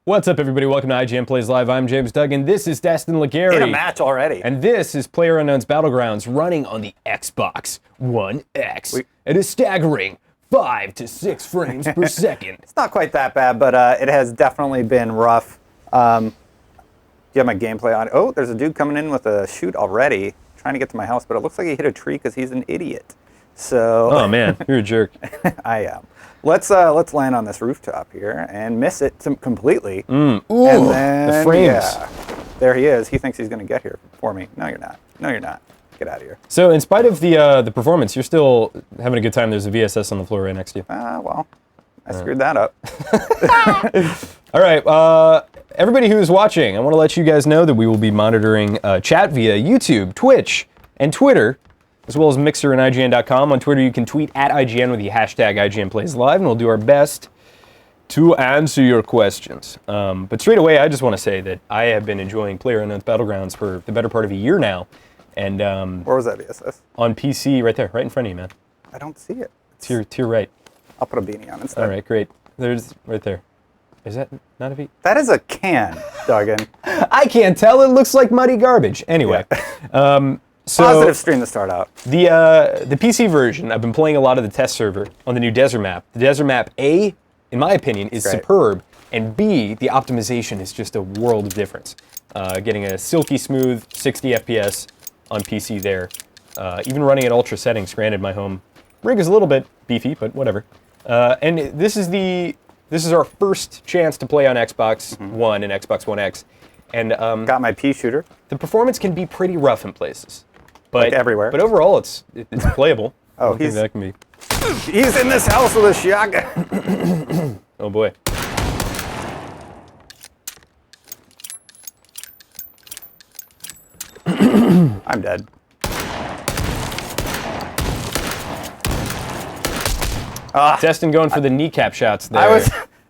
What's up, everybody? Welcome to IGN Plays Live. I'm James Duggan. This is Destin Legary. In a match already. And this is PlayerUnknown's Battlegrounds running on the Xbox One X at a staggering 5 to 6 frames per second. It's not quite that bad, but it has definitely been rough. Do you have my gameplay on? Oh, there's a dude coming in with a shoot already, trying to get to my house, but it looks like he hit a tree because he's an idiot. So. Oh man, you're a jerk. I am. Let's land on this rooftop here and miss it completely. Ooh, and then, the frames. Yeah, there he is. He thinks he's going to get here for me. No, you're not. No, you're not. Get out of here. So, in spite of the performance, you're still having a good time. There's a VSS on the floor right next to you. Well, I screwed that up. All right, everybody who is watching, I want to let you guys know that we will be monitoring chat via YouTube, Twitch, and Twitter, as well as Mixer and IGN.com. On Twitter, you can tweet at IGN with the hashtag IGN Plays Live, and we'll do our best to answer your questions. But straight away, I just want to say that I have been enjoying PlayerUnknown's Battlegrounds for the better part of a year now. And where was that VSS? On PC, right there, right in front of you, man. I don't see it. It's to your right. I'll put a beanie on instead. All right, great. There's right there. Is that not a V? That is a can, Duggan. I can't tell. It looks like muddy garbage. Anyway. Yeah. So positive stream to start out. The PC version, I've been playing a lot of the test server on the new desert map. The desert map, A, in my opinion, is superb, and B, the optimization is just a world of difference. Getting a silky smooth 60 FPS on PC there. Even running at ultra settings, granted my home rig is a little bit beefy, but whatever. And this is our first chance to play on Xbox One and Xbox One X. And got my pea shooter. The performance can be pretty rough in places. But, like everywhere. But overall, it's playable. Oh, that can be. He's in this house with a shotgun. Oh boy. I'm dead. Destin going for the kneecap shots there.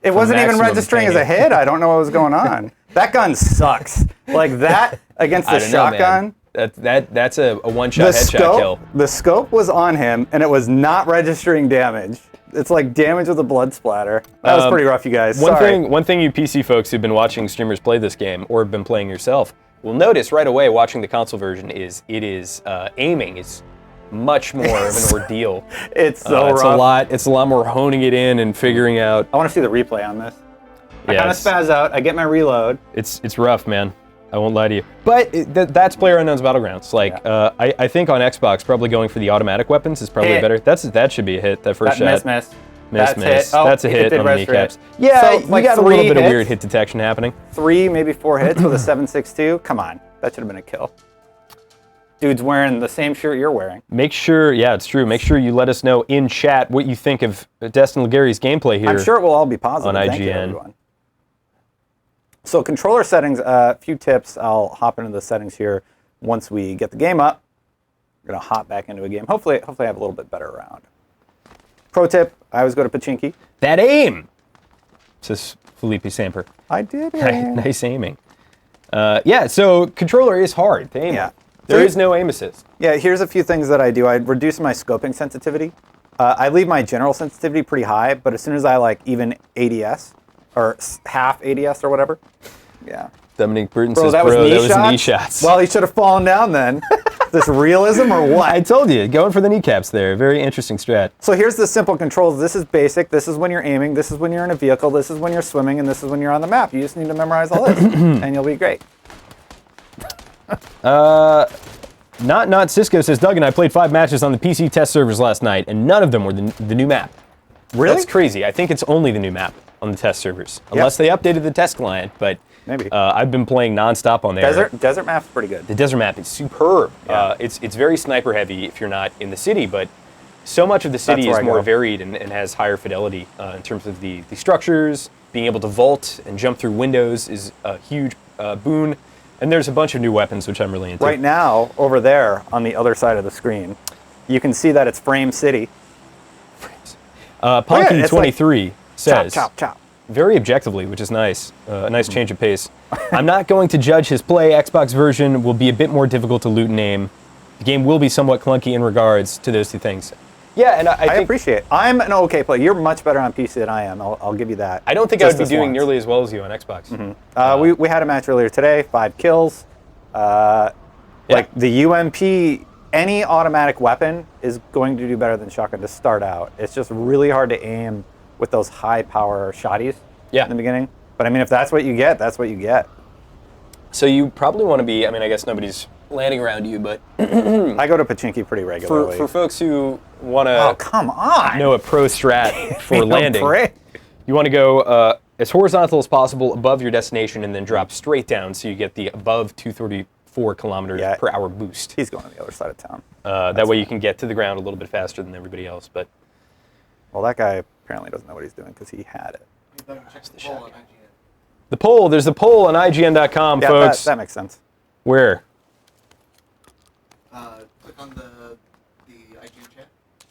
It wasn't even registering as a hit. I don't know what was going on. That gun sucks. Like that against the shotgun. That's a one-shot headshot kill. The scope was on him, and it was not registering damage. It's like damage with a blood splatter. That was pretty rough, you guys. One thing you PC folks who've been watching streamers play this game, or have been playing yourself, will notice right away watching the console version is aiming is much more of an ordeal. It's so rough. It's a lot more honing it in and figuring out. I want to see the replay on this. I kind of spaz out. I get my reload. It's rough, man. I won't lie to you. But that's PlayerUnknown's Battlegrounds. Like, I think on Xbox, probably going for the automatic weapons is probably better. That should be a hit, that first shot. Miss. Miss. Oh, that's a hit on the kneecaps. Hit. Yeah, So, you like got a little bit of weird hit detection happening. 3, maybe 4 hits with a 7.62. Come on. That should have been a kill. Dude's wearing the same shirt you're wearing. Make sure, yeah, it's true. Make sure you let us know in chat what you think of Destin Legary's gameplay here. I'm sure it will all be positive. On IGN. Thank you, everyone. So controller settings, a few tips. I'll hop into the settings here once we get the game up. We're gonna hop back into a game. Hopefully I have a little bit better round. Pro tip, I always go to Pachinki. That aim, says Felipe Samper. I did it. Nice aiming. Yeah, so controller is hard to aim. Yeah. There is no aim assist. Yeah, here's a few things that I do. I reduce my scoping sensitivity. I leave my general sensitivity pretty high, but as soon as I even ADS, or half ADS or whatever, yeah. Dominic Burton Bro, says, that was knee shots. Well, he should have fallen down then. This realism or what? I told you, going for the kneecaps there. Very interesting strat. So here's the simple controls. This is basic. This is when you're aiming. This is when you're in a vehicle. This is when you're swimming. And this is when you're on the map. You just need to memorize all this, and you'll be great. Not Cisco says, Doug and I played 5 matches on the PC test servers last night, and none of them were the new map. Really? That's crazy. I think it's only the new map on the test servers, unless they updated the test client. But maybe I've been playing nonstop on there. Desert map's pretty good. The desert map is superb. Yeah. It's very sniper heavy if you're not in the city, but so much of the city is more varied and has higher fidelity in terms of the structures. Being able to vault and jump through windows is a huge boon. And there's a bunch of new weapons, which I'm really into. Right now, over there on the other side of the screen, you can see that it's Frame City. Frames. Punky23 says, chop. very objectively, which is nice, a nice change of pace. I'm not going to judge his play. Xbox version will be a bit more difficult to loot and aim. The game will be somewhat clunky in regards to those two things. Yeah, and I I think appreciate it. I'm an okay player. You're much better on PC than I am. I'll give you that. I don't think I would be doing nearly as well as you on Xbox. We had a match earlier today, 5 kills. Like the UMP, any automatic weapon is going to do better than shotgun to start out. It's just really hard to aim with those high power shotties in the beginning. But I mean, if that's what you get, that's what you get. So you probably want to be, I mean, I guess nobody's landing around you, but I go to Pachinki pretty regularly. for folks who want to come on. know a pro strat for landing, you want to go as horizontal as possible above your destination and then drop straight down so you get the above 234 kilometers per hour boost. He's going on the other side of town. That way you can get to the ground a little bit faster than everybody else. But well, that guy apparently doesn't know what he's doing because he had it. The poll, there's the poll on IGN.com, folks. That makes sense. Where? Click on the IGN chat.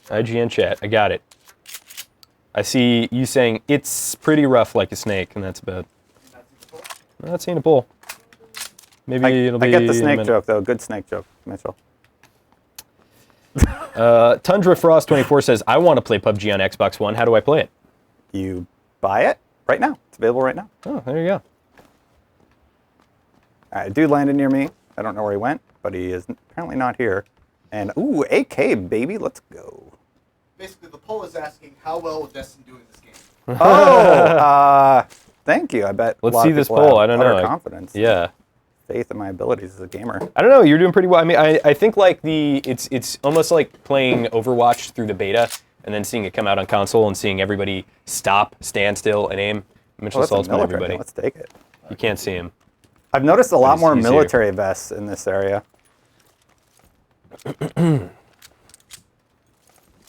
IGN chat, I got it. I see you saying it's pretty rough like a snake, and that's about. I'm not seeing a poll. Maybe it'll be. I get the snake joke though. Good snake joke, Mitchell. Tundra Frost 24 says, "I want to play PUBG on Xbox One. How do I play it?" You buy it right now. It's available right now. Oh, there you go. All right, dude landed near me. I don't know where he went, but he is apparently not here. And ooh, AK baby, let's go. Basically, the poll is asking how well will Destin do in this game. Oh, thank you. I bet. Let's see this poll. I don't know. Confidence. Yeah. Faith in my abilities as a gamer. I don't know. You're doing pretty well. I mean, I think like it's almost like playing Overwatch through the beta and then seeing it come out on console and seeing everybody stop, stand still, and aim. Mitchell Saltzman, everybody. Let's take it. You can't see him. I've noticed a lot more he's military vests in this area.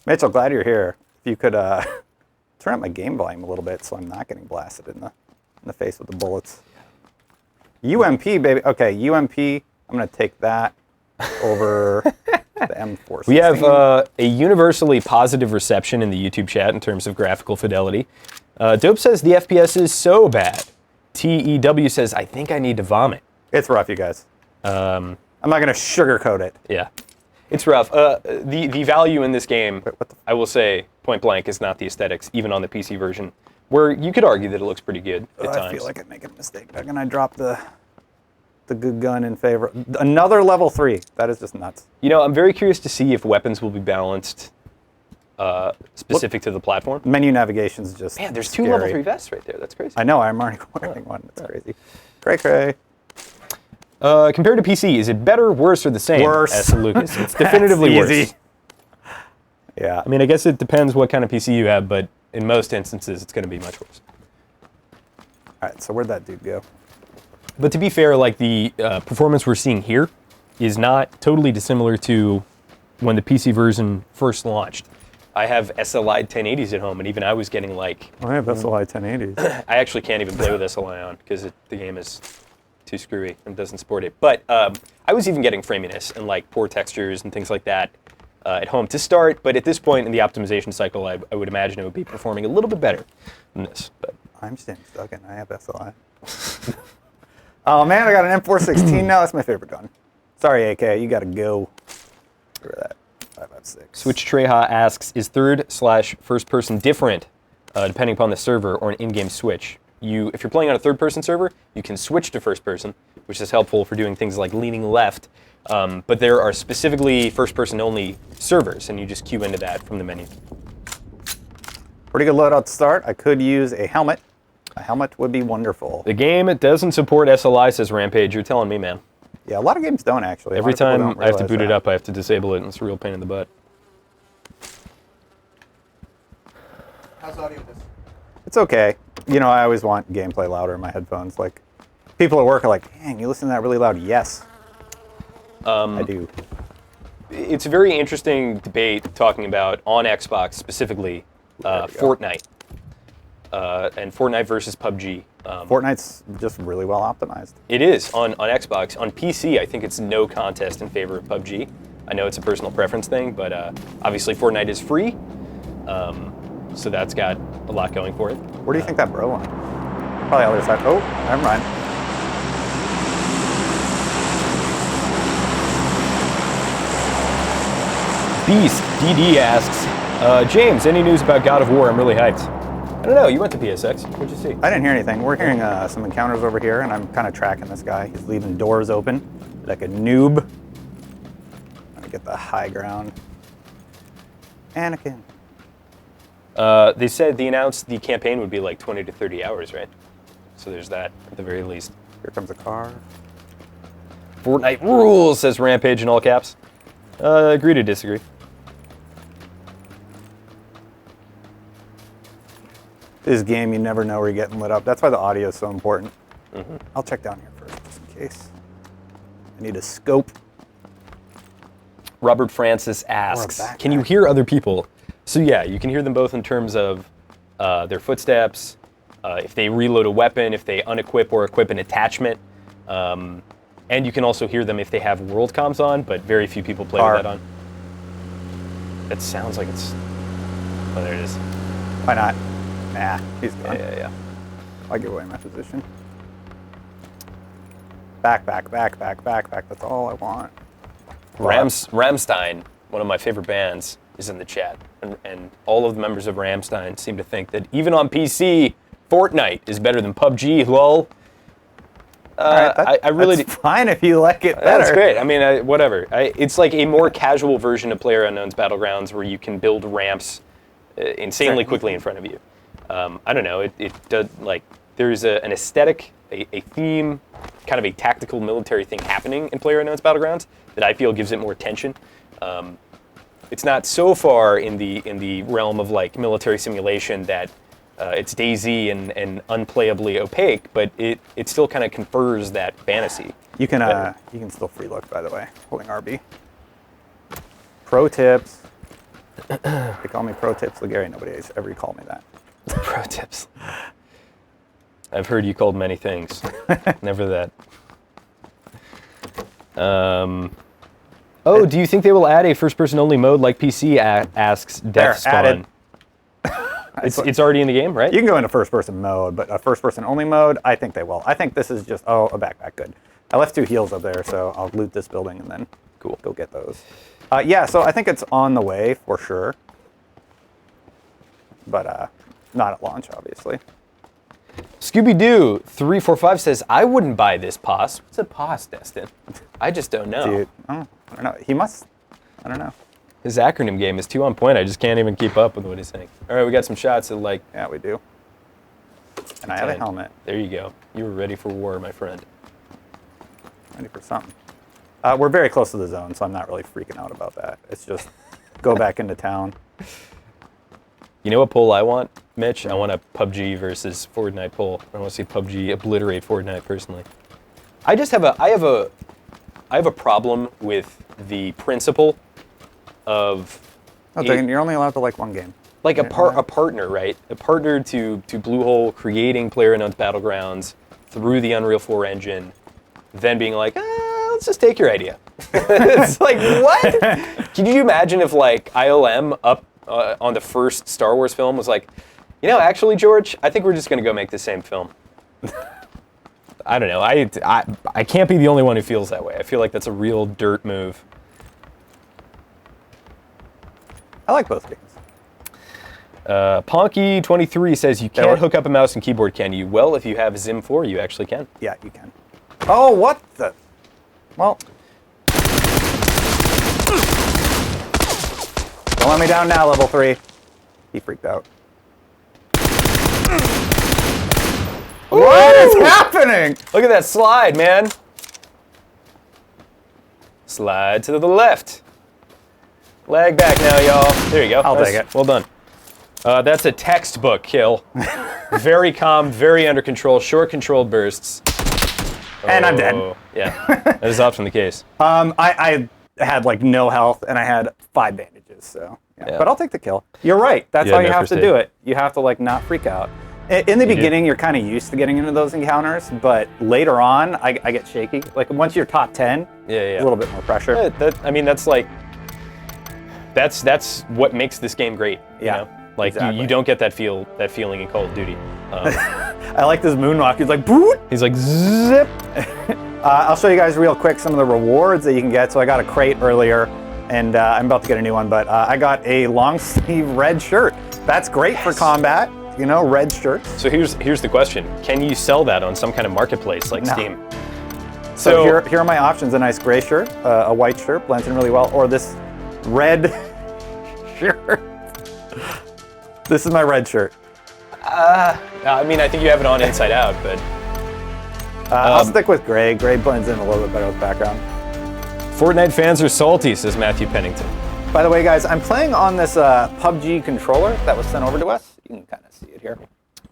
Mitchell, glad you're here. If you could turn up my game volume a little bit so I'm not getting blasted in the face with the bullets. UMP, baby. Okay, UMP. I'm going to take that over the M416. We have a universally positive reception in the YouTube chat in terms of graphical fidelity. Dope says the FPS is so bad. TEW says, I think I need to vomit. It's rough, you guys. I'm not going to sugarcoat it. Yeah. It's rough. The value in this game, I will say, point blank, is not the aesthetics, even on the PC version, where you could argue that it looks pretty good at times. I feel like I'm making a mistake. How can I drop the good gun in favor? Another level 3. That is just nuts. You know, I'm very curious to see if weapons will be balanced specific to the platform. Menu navigation's just Man, there's scary. 2 level 3 vests right there. That's crazy. I know. I'm already wearing one. That's crazy. Cray. Compared to PC, is it better, worse, or the same? Worse. Asked Lucas. It's definitively worse. Yeah. I mean, I guess it depends what kind of PC you have, but in most instances, it's going to be much worse. All right, so where'd that dude go? But to be fair, like the performance we're seeing here is not totally dissimilar to when the PC version first launched. I have SLI 1080s at home, and even I was getting like... I have SLI 1080s. I actually can't even play with SLI on because the game is too screwy and doesn't support it. But I was even getting framiness and like poor textures and things like that at home to start. But at this point in the optimization cycle, I would imagine it would be performing a little bit better than this. But I'm staying stuck and I have SLI. Oh man, I got an M416 now. That's my favorite gun. Sorry, AK, you gotta go. Look at that. 556. Switch Treha asks, is third/first person different depending upon the server or an in-game switch? If you're playing on a third-person server, you can switch to first person, which is helpful for doing things like leaning left. But there are specifically first-person only servers, and you just queue into that from the menu. Pretty good loadout to start. I could use a helmet. A helmet would be wonderful. The game doesn't support SLI, says Rampage. You're telling me, man. Yeah, a lot of games don't actually. Every time I have to boot it up, I have to disable it, and it's a real pain in the butt. How's audio this? It's okay. You know, I always want gameplay louder in my headphones. Like, people at work are like, dang, you listen to that really loud. Yes, I do. It's a very interesting debate talking about, on Xbox specifically, Fortnite. And Fortnite versus PUBG. Fortnite's just really well optimized. It is on Xbox. On PC, I think it's no contest in favor of PUBG. I know it's a personal preference thing, but obviously Fortnite is free, so that's got a lot going for it. Where do you think that bro went? Probably other side. Oh, never mind. Beast DD asks, James, any news about God of War? I'm really hyped. I don't know. You went to PSX. What'd you see? I didn't hear anything. We're hearing some encounters over here, and I'm kind of tracking this guy. He's leaving doors open like a noob. I'm gonna get the high ground. Anakin. They said they announced the campaign would be like 20 to 30 hours, right? So there's that at the very least. Here comes a car. Fortnite rules, says Rampage in all caps. Agree to disagree. This game, you never know where you're getting lit up. That's why the audio is so important. I'll check down here first, just in case. I need a scope. Robert Francis asks, can you hear other people? So yeah, you can hear them both in terms of their footsteps, if they reload a weapon, if they unequip or equip an attachment. And you can also hear them if they have world comms on, but very few people play with that on. That sounds like it's... Oh, there it is. Why not? Nah, he's gone. Yeah. I'll give away my position. Back. That's all I want. Rammstein, one of my favorite bands, is in the chat. And all of the members of Rammstein seem to think that even on PC, Fortnite is better than PUBG, lol. Right, I really that's fine if you like it better. That's great. I mean, whatever. It's like a more casual version of PlayerUnknown's Battlegrounds where you can build ramps insanely quickly in front of you. I don't know. It does, like, there's an aesthetic, a theme, kind of a tactical military thing happening in PlayerUnknown's Battlegrounds that I feel gives it more tension. It's not so far in the realm of like military simulation that it's DayZ and unplayably opaque, but it still kind of confers that fantasy. You can still free look, by the way, holding RB. Pro tips. They call me Pro Tips Ligari. Nobody has ever called me that. Pro tips. I've heard you called many things. Never that. Oh, do you think they will add a first-person only mode like PC? Asks Death Spawn. It's already in the game, right? You can go into first-person mode, but a first-person only mode, I think they will. I think this is just, a backpack, good. I left 2 heals up there, so I'll loot this building and then go get those. Yeah, so I think it's on the way for sure, but not at launch, obviously. Scooby-Doo 345 says, I wouldn't buy this POS. What's a POS, Destin? I just don't know. Dude, I don't know. He must, I don't know. His acronym game is too on point. I just can't even keep up with what he's saying. All right, we got some shots of like... Yeah, we do. And I have a helmet. There you go. You were ready for war, my friend. Ready for something. We're very close to the zone, so I'm not really freaking out about that. It's just go back into town. You know what poll I want, Mitch? I want a PUBG versus Fortnite poll. I want to see PUBG obliterate Fortnite personally. I have a problem with the principle of... You're only allowed to like one game. Like a partner, right? A partner to Bluehole creating PlayerUnknown's Battlegrounds through the Unreal 4 engine, then being like, let's just take your idea. It's like, what? Can you imagine if like ILM up on the first Star Wars film was like, you know, actually, George, I think we're just going to go make the same film. I don't know. I can't be the only one who feels that way. I feel like that's a real dirt move. I like both games. Ponky23 says, you can't hook up a mouse and keyboard, can you? Well, if you have Zim 4, you actually can. Yeah, you can. Oh, what the? Well. Don't let me down now, level 3. He freaked out. What is happening? Look at that slide, man. Slide to the left. Lag back now, y'all. There you go. I'll take it. Well done. That's a textbook kill. Very calm, very under control, short controlled bursts. And I'm dead. Yeah, that is often the case. I had like no health and I had 5 bandages, so yeah. But I'll take the kill. You're right. That's how you have to do it. You have to like not freak out. In the beginning, you're kind of used to getting into those encounters, but later on, I get shaky. Like once you're top 10, a little bit more pressure. I mean, that's like, that's what makes this game great. You know? Like you don't get that feeling in Call of Duty. I like this moonwalk. He's like, boot. He's like, zip. I'll show you guys real quick some of the rewards that you can get. So I got a crate earlier. and I'm about to get a new one, but I got a long sleeve red shirt. That's great for combat, you know, red shirts. So here's the question. Can you sell that on some kind of marketplace like Steam? So here are my options. A nice gray shirt, a white shirt, blends in really well, or this red shirt. This is my red shirt. I mean, I think you have it on inside out, but... I'll stick with gray. Gray blends in a little bit better with the background. Fortnite fans are salty, says Matthew Pennington. By the way, guys, I'm playing on this PUBG controller that was sent over to us. You can kind of see it here.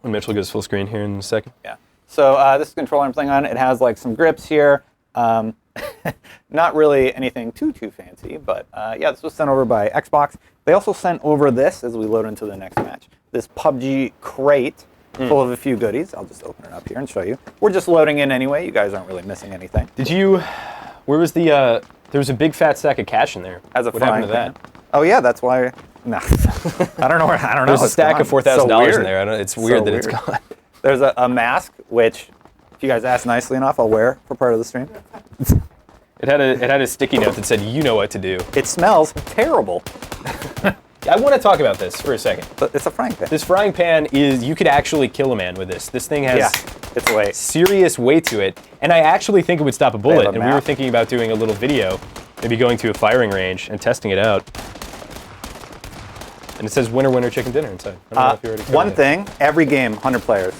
When Mitchell goes full screen here in a second. Yeah. So this controller I'm playing on, it has like some grips here. Not really anything too fancy, but yeah, this was sent over by Xbox. They also sent over this as we load into the next match. This PUBG crate full of a few goodies. I'll just open it up here and show you. We're just loading in anyway. You guys aren't really missing anything. Did you... Where was the... there was a big fat stack of cash in there. As a what happened to that? Oh yeah, that's why... No. I don't know. I don't know. There's a stack of $4,000 in there. It's weird that it's gone. There's a mask, which, if you guys ask nicely enough, I'll wear for part of the stream. It had a sticky note that said, "You know what to do." It smells terrible. I want to talk about this for a second. But it's a frying pan. This frying pan is, you could actually kill a man with this. This thing has its weight. Serious weight to it. And I actually think it would stop a bullet. And we were thinking about doing a little video, maybe going to a firing range and testing it out. And it says winner, winner, chicken dinner inside. I don't know if you already one thing, every game, 100 players.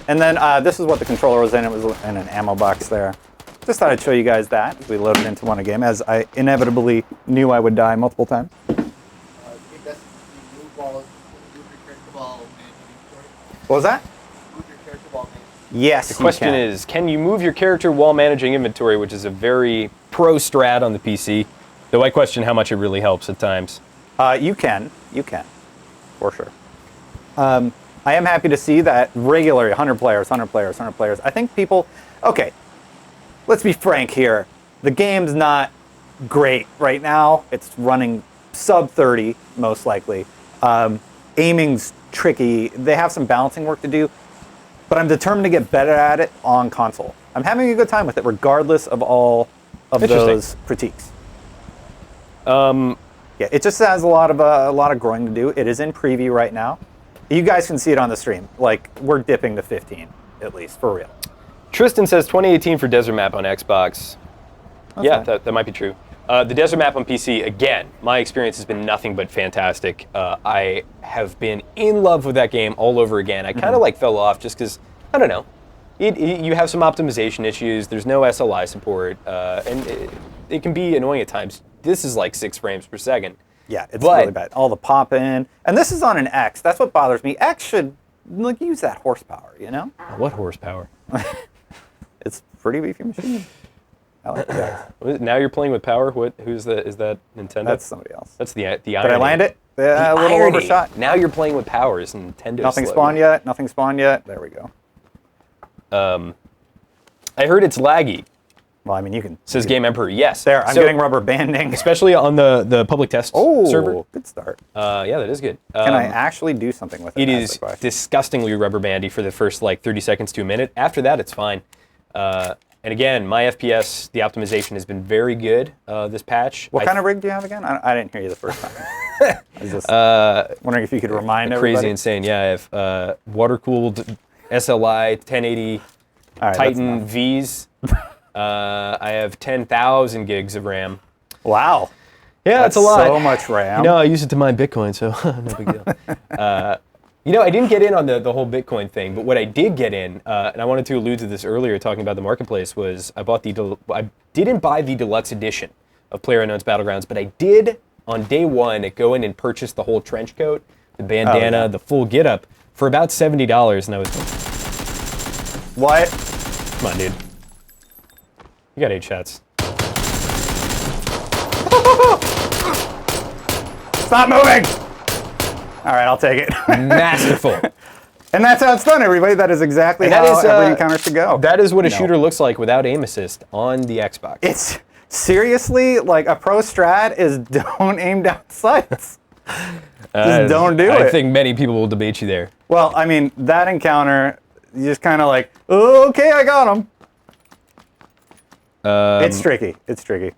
And then this is what the controller was in. It was in an ammo box there. Just thought I'd show you guys that as we loaded into one game, as I inevitably knew I would die multiple times. What was that? Yes. The question is, can you move your character while managing inventory, which is a very pro strat on the PC, though I question how much it really helps at times. You can, for sure. I am happy to see that regularly, 100 players. I think people, okay, let's be frank here. The game's not great right now. It's running sub 30, most likely. Aiming's tricky. They have some balancing work to do, but I'm determined to get better at it on console. I'm having a good time with it, regardless of all of those critiques. Yeah, it just has a lot of growing to do. It is in preview right now. You guys can see it on the stream. Like, we're dipping to 15, at least, for real. Tristan says 2018 for Desert Map on Xbox. Okay. Yeah, that might be true. The Desert Map on PC, again, my experience has been nothing but fantastic. I have been in love with that game all over again. I kind of like fell off just because, I don't know, you have some optimization issues. There's no SLI support, and it can be annoying at times. This is like 6 frames per second. Yeah, it's really bad. All the pop in, and this is on an X. That's what bothers me. X should like use that horsepower, you know? What horsepower? It's a pretty beefy machine. I like that. Now you're playing with power. Is that Nintendo? That's somebody else. That's the irony. Did I land it? A little irony. overshot. Now you're playing with power. Is Nintendo? Nothing spawned yet. Nothing spawned yet. There we go. I heard it's laggy. Well, I mean, you can. Says Game Emperor. Yes. There, I'm getting rubber banding. Especially on the public test server. Oh, good start. Yeah, that is good. Can I actually do something with it? It is disgustingly rubber bandy for the first like 30 seconds to a minute. After that, it's fine. And again, my FPS, the optimization has been very good this patch. What kind of rig do you have again? I didn't hear you the first time. I was just wondering if you could remind everybody. Crazy insane. Yeah, I have water-cooled SLI 1080 Titan Vs. I have 10,000 gigs of RAM. Wow. Yeah, that's a lot. So much RAM. I use it to mine Bitcoin, so no big deal. I didn't get in on the whole Bitcoin thing, but what I did get in, and I wanted to allude to this earlier talking about the marketplace, was I didn't buy the deluxe edition of PlayerUnknown's Battlegrounds, but I did, on day one, go in and purchase the whole trench coat, the bandana, the full get-up, for about $70, and I was... What? Come on, dude. You got 8 shots. Stop moving! All right, I'll take it. Masterful. And that's how it's done, everybody. That is exactly how every encounter should go. That is what a shooter looks like without aim assist on the Xbox. It's seriously like a pro strat is don't aim down sights. Just don't do it. I think many people will debate you there. Well, I mean, that encounter, you just kind of like, oh, okay, I got him. It's tricky. It's tricky.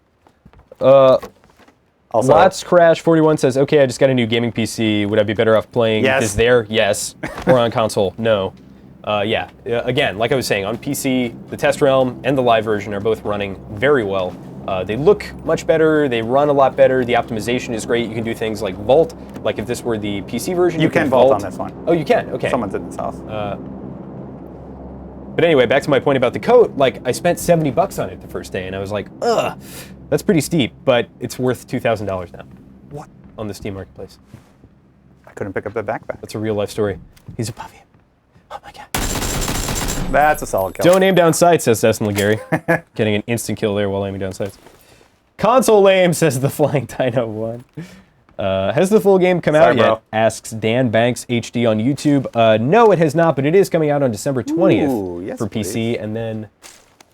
Also, Lots Crash 41 says, okay, I just got a new gaming PC. Would I be better off playing this there? Yes. Or on console? No. Yeah. Again, like I was saying, on PC, the Test Realm and the live version are both running very well. They look much better. They run a lot better. The optimization is great. You can do things like vault. Like if this were the PC version, you can vault on this one. Oh, you can? Okay. Someone's in this house. But anyway, back to my point about the coat. Like, I spent $70 on it the first day, and I was like, ugh, that's pretty steep. But it's worth $2,000 now. What? On the Steam Marketplace. I couldn't pick up the backpack. That's a real life story. He's above you. Oh my god. That's a solid kill. Don't aim down sights, says Destin Legary. Getting an instant kill there while aiming down sights. Console aim, says the Flying Dino 1. Has the full game come out yet? Asks Dan Banks HD on YouTube. No, it has not, but it is coming out on December 20th for PC, and then...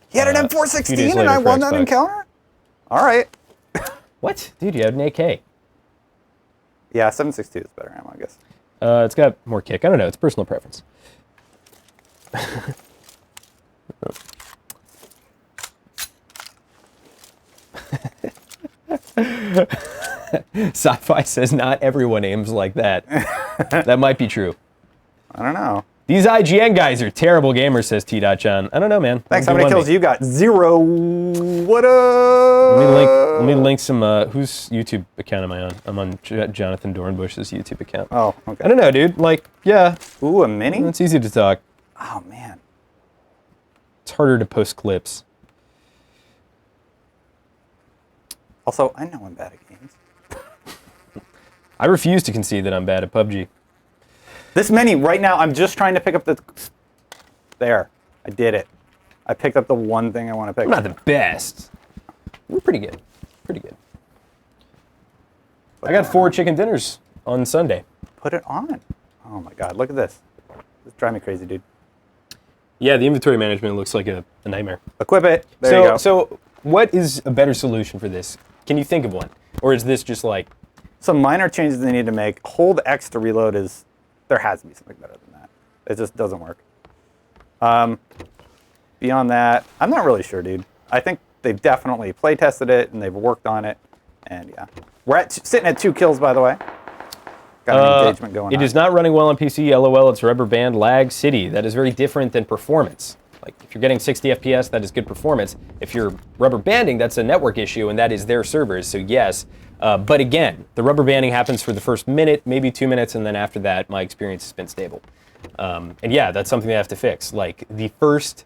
He had an M416 and I won that encounter? All right. What? Dude, you had an AK. Yeah, 7.62 is better ammo, I guess. It's got more kick. I don't know. It's personal preference. Sci-Fi says not everyone aims like that. That might be true. I don't know. These IGN guys are terrible gamers, says T.John. I don't know, man. Thanks. How many kills you got? 0. What up? Let me link some. Whose YouTube account am I on? I'm on Jonathan Dornbush's YouTube account. Oh, okay. I don't know, dude. Like, yeah. Ooh, a mini? It's easy to talk. Oh, man. It's harder to post clips. Also, I know I'm bad at games. I refuse to concede that I'm bad at PUBG. This mini, right now, I'm just trying to pick up the... There. I did it. I picked up the one thing I want to pick up. I'm not the best. We're pretty good. Pretty good. I got 4 chicken dinners on Sunday. Put it on. Oh, my God. Look at this. This drives me crazy, dude. Yeah, the inventory management looks like a nightmare. Equip it. There you go. So what is a better solution for this? Can you think of one? Or is this just like... Some minor changes they need to make. Hold X to reload is... There has to be something better than that. It just doesn't work. Beyond that, I'm not really sure, dude. I think they've definitely play tested it and they've worked on it. And yeah. We're sitting at 2 kills, by the way. Got an engagement going on. It is not running well on PC. LOL, it's rubber band lag city. That is very different than performance. Like, if you're getting 60 FPS, that is good performance. If you're rubber banding, that's a network issue, and that is their servers, so yes. But again, the rubber banding happens for the first minute, maybe 2 minutes, and then after that, my experience has been stable. And yeah, that's something they have to fix. Like, the first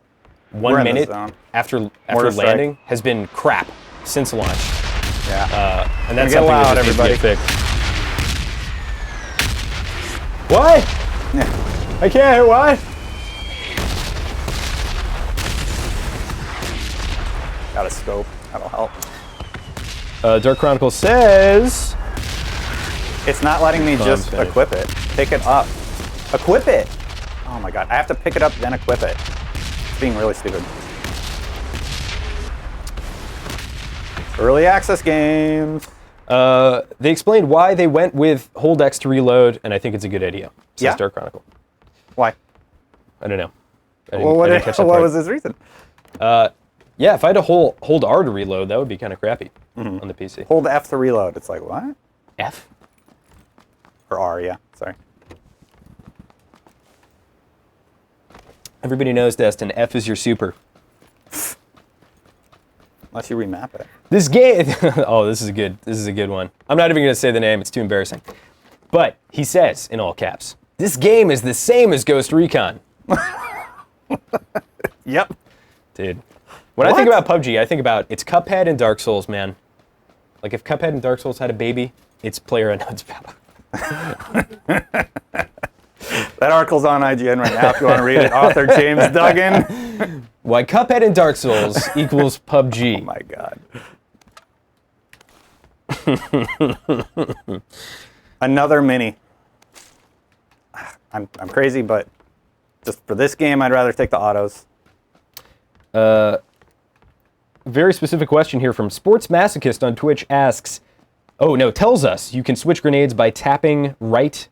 1 minute after landing has been crap since launch. Yeah. And that's something that just needs to get fixed. What? Yeah. I can't hear what? Got a scope. That'll help. Dark Chronicle says... It's not letting me just equip it. Pick it up. Equip it! Oh my god. I have to pick it up, then equip it. It's being really stupid. Early access games. They explained why they went with hold X to reload, and I think it's a good idea, says Dark Chronicle. Why? I don't know. Well, what was his reason? Yeah, if I had to hold R to reload, that would be kind of crappy on the PC. Hold F to reload. It's like, what? F? Or R, yeah. Sorry. Everybody knows, Destin, F is your super. Unless you remap it. This game... oh, this is a good one. I'm not even going to say the name. It's too embarrassing. But he says, in all caps, this game is the same as Ghost Recon. Yep. Dude. When I think about PUBG, I think about it's Cuphead and Dark Souls, man. Like, if Cuphead and Dark Souls had a baby, it's PlayerUnknown's battle. That article's on IGN right now if you want to read it. Author James Duggan. Why Cuphead and Dark Souls equals PUBG. Oh my god. Another mini. I'm crazy, but just for this game, I'd rather take the autos. Very specific question here from Sports Masochist on Twitch asks, tells us you can switch grenades by tapping right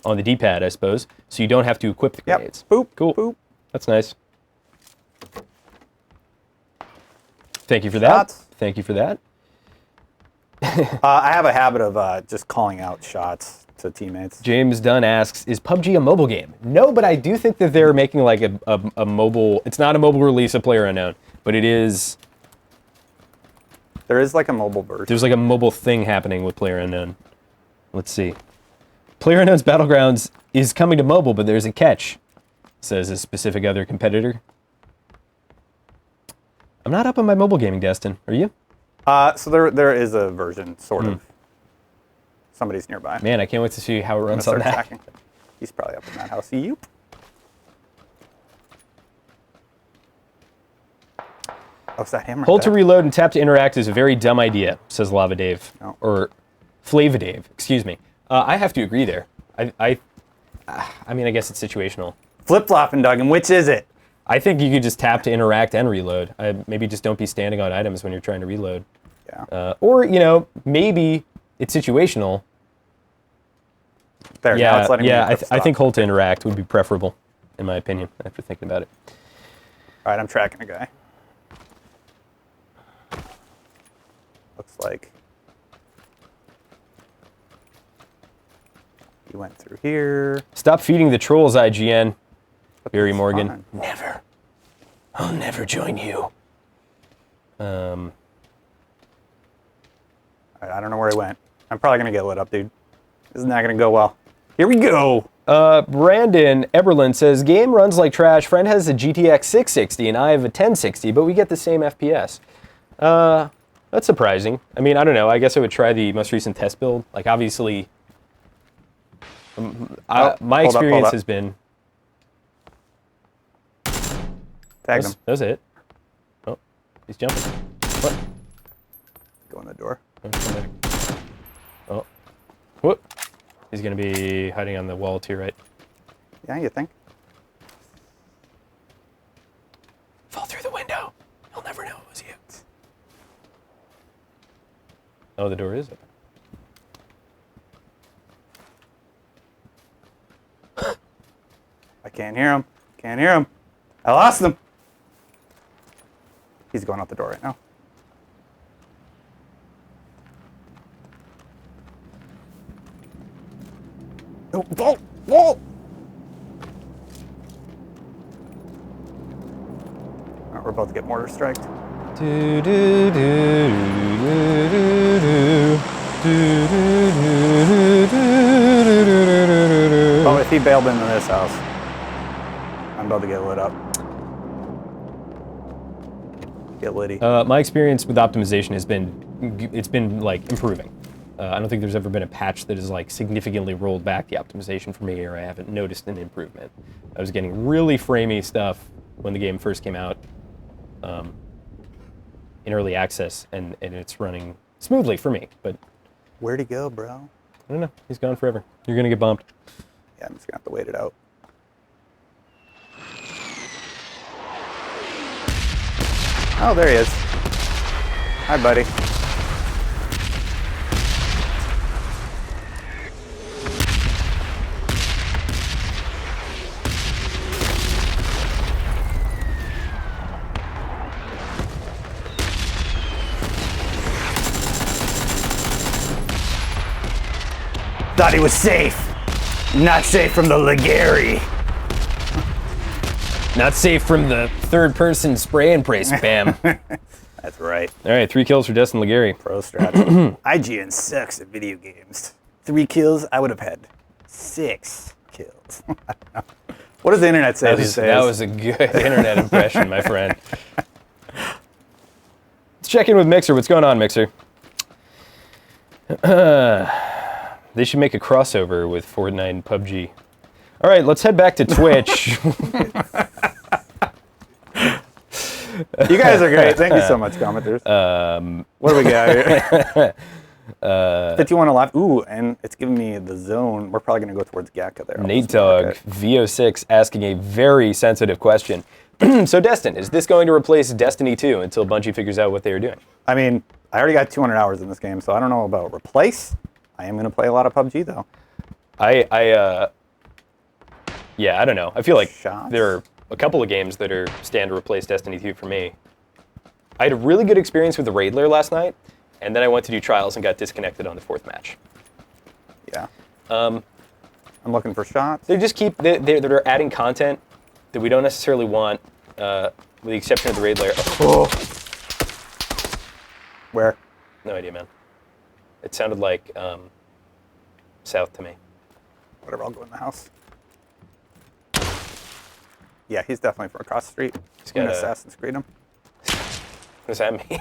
on the D-pad, I suppose, so you don't have to equip the grenades. Boop. Cool. Boop. That's nice. Thank you for that. Thank you for that. I have a habit of just calling out shots to teammates. James Dunn asks, is PUBG a mobile game? No, but I do think that they're making like a mobile... It's not a mobile release of PlayerUnknown, but it is... There is like a mobile version. There's like a mobile thing happening with PlayerUnknown. Let's see. PlayerUnknown's Battlegrounds is coming to mobile, but there's a catch, says a specific other competitor. I'm not up on my mobile gaming, Destin. Are you? So there is a version, sort of. Somebody's nearby. Man, I can't wait to see how it runs on that. Tracking. He's probably up in that house. Yoop. Oh, is that him right Hold to there? reload and tap to interact is a very dumb idea, says Lava Dave. Oh. Or Flava Dave, excuse me. I have to agree there. I mean, I guess it's situational. Flip-flopping, Doug, and which is it? I think you could just tap to interact and reload. Maybe just don't be standing on items when you're trying to reload. Yeah. Or, you know, maybe it's situational. There, now it's letting me I think hold to interact would be preferable, in my opinion, after thinking about it. All right, I'm tracking a guy. Looks like he went through here. Stop feeding the trolls, IGN. But Barry that's Morgan. fine. Never. I'll never join you. All right, I don't know where he went. I'm probably going to get lit up, dude. This is not going to go well. Here we go. Brandon Eberlin says, game runs like trash. Friend has a GTX 660 and I have a 1060, but we get the same FPS. That's surprising. I mean, I don't know. I guess I would try the most recent test build. Like, obviously, my experience has been... Tagged him. That was it. Oh, he's jumping. What? Go in the door. Oh. Whoop. He's going to be hiding on the wall to your right. Yeah, you think? Fall through the window. He'll never know it was you. Oh, the door is open. I can't hear him. Can't hear him. I lost him. He's going out the door right now. Oh, whoa, whoa. All right, we're about to get mortar striked. Do, do, do, do, do, do, do, do, do, do. Oh, if he bailed into this house, I'm about to get lit up. Get litty. My experience with optimization has been like improving. I don't think there's ever been a patch that has like significantly rolled back the optimization for me, or I haven't noticed an improvement. I was getting really framey stuff when the game first came out in early access, and it's running smoothly for me. But Where'd he go, bro? I don't know. He's gone forever. You're gonna get bumped. Yeah, I'm just gonna have to wait it out. Oh, there he is. Hi, buddy. Thought he was safe. Not safe from the Ligari. Not safe from the third-person spray and pray spam. That's right. All right, 3 kills for Destin Ligari. Pro strat. IGN sucks at video games. 3 kills, I would have had 6 kills. What does the internet say these days? That was a good internet impression, my friend. Let's check in with Mixer. What's going on, Mixer? They should make a crossover with Fortnite and PUBG. All right, let's head back to Twitch. You guys are great. Thank you so much, commenters. What do we got here? 51 alive. Ooh, and it's giving me the zone. We're probably going to go towards Gaka there. Nate Dog, VO6, asking a very sensitive question. So, Destin, is this going to replace Destiny 2 until Bungie figures out what they are doing? I mean, I already got 200 hours in this game, so I don't know about replace. I am going to play a lot of PUBG, though. Yeah, I don't know. I feel like Shots. there are a couple of games that stand to replace Destiny 2 for me. I had a really good experience with the Raid Lair last night, and then I went to do trials and got disconnected on the 4th match. Yeah. I'm looking for shots. They just keep they're adding content that we don't necessarily want, with the exception of the raid layer. Oh. Where? No idea, man. It sounded like south to me. Whatever, I'll go in the house. Yeah, he's definitely from across the street. He's got Assassin's Creed him. What does that mean?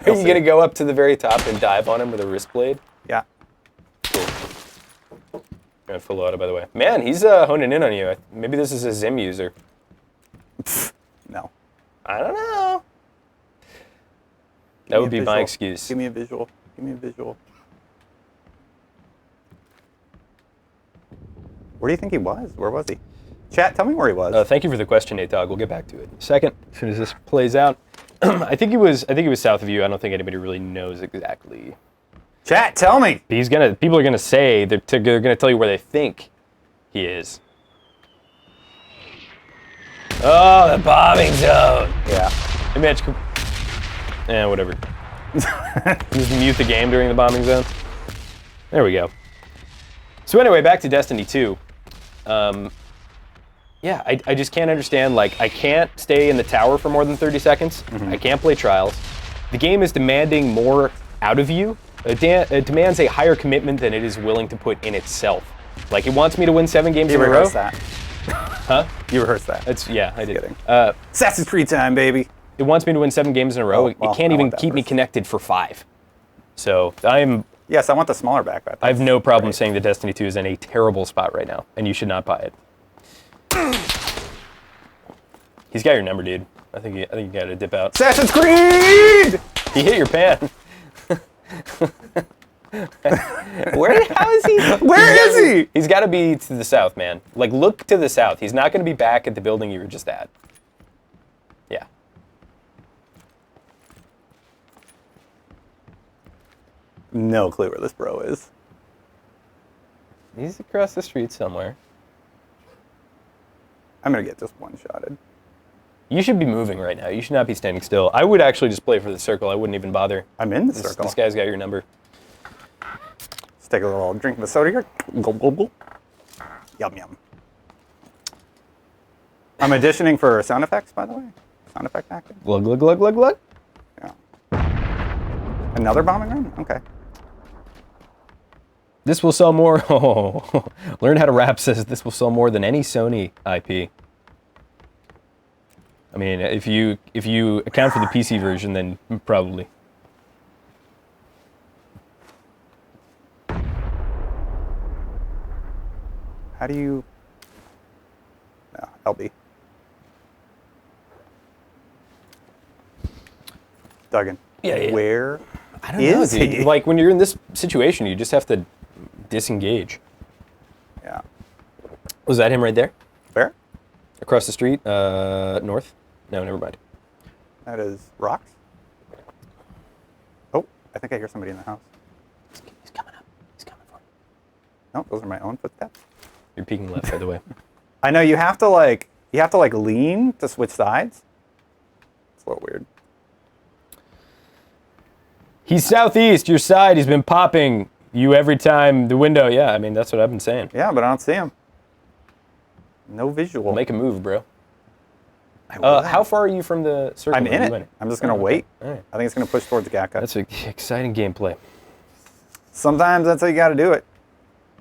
Are you going to go up to the very top and dive on him with a wrist blade? Yeah. Cool. I'm going to full auto, by the way. Man, he's honing in on you. Maybe this is a Zim user. No. I don't know. That would be my excuse. Give me a visual. Give me a visual. Where do you think he was? Where was he? Chat, tell me where he was. Thank you for the question, Nate Dogg. We'll get back to it in a second, as soon as this plays out. I think he was south of you. I don't think anybody really knows exactly. Chat, tell me. People are gonna say they're gonna tell you where they think he is. Oh, the bombing zone. Yeah. Hey, Mitch. Whatever. Just mute the game during the bombing zone. There we go. So anyway, back to Destiny 2. Yeah, I just can't understand, like, I can't stay in the tower for more than 30 seconds. I can't play trials. The game is demanding more out of you. It demands a higher commitment than it is willing to put in itself. Like, it wants me to win 7 games in a row. You rehearsed that. Huh? You rehearsed that. Yeah, I did. Kidding. Assassin's Creed time, baby. It wants me to win 7 games in a row. It can't even keep me connected for 5. So Yes, I want the smaller backpack. I have no problem saying that Destiny 2 is in a terrible spot right now, and you should not buy it. He's got your number, dude. I think you got to dip out. Assassin's Creed! He hit your pan. How is he? Where is he? He's got to be to the south, man. Like, look to the south. He's not going to be back at the building you were just at. Yeah. No clue where this bro is. He's across the street somewhere. I'm going to get just one-shotted. You should be moving right now. You should not be standing still. I would actually just play for the circle. I wouldn't even bother. I'm in the circle. This guy's got your number. Let's take a little drink of the soda here. Gulp, gulp, gulp. Yum, yum. I'm auditioning for sound effects, by the way. Sound effect acting. Glug, glug, glug, glug, glug. Yeah. Another bombing run? Okay. This will sell more. Oh, Learn How to Rap says this will sell more than any Sony IP. I mean, if you account for the PC version, then probably. How do you... No, LB. Duggan. Yeah. Where I don't know, dude. he? Like, when you're in this situation, you just have to disengage. Yeah. Was that him right there? Where? Across the street? North? No, never mind. That is rocks. Oh, I think I hear somebody in the house. He's coming up. He's coming for me. No, those are my own footsteps. You're peeking left, by the way. I know you have to lean to switch sides. It's a little weird. He's southeast, your side. He's been popping you every time the window. Yeah, I mean, that's what I've been saying. Yeah, but I don't see him. No visual. Make a move, bro. How far are you from the circle? I'm in it. I'm just going to wait. All right. I think it's going to push towards Gakka. That's exciting gameplay. Sometimes that's how you got to do it.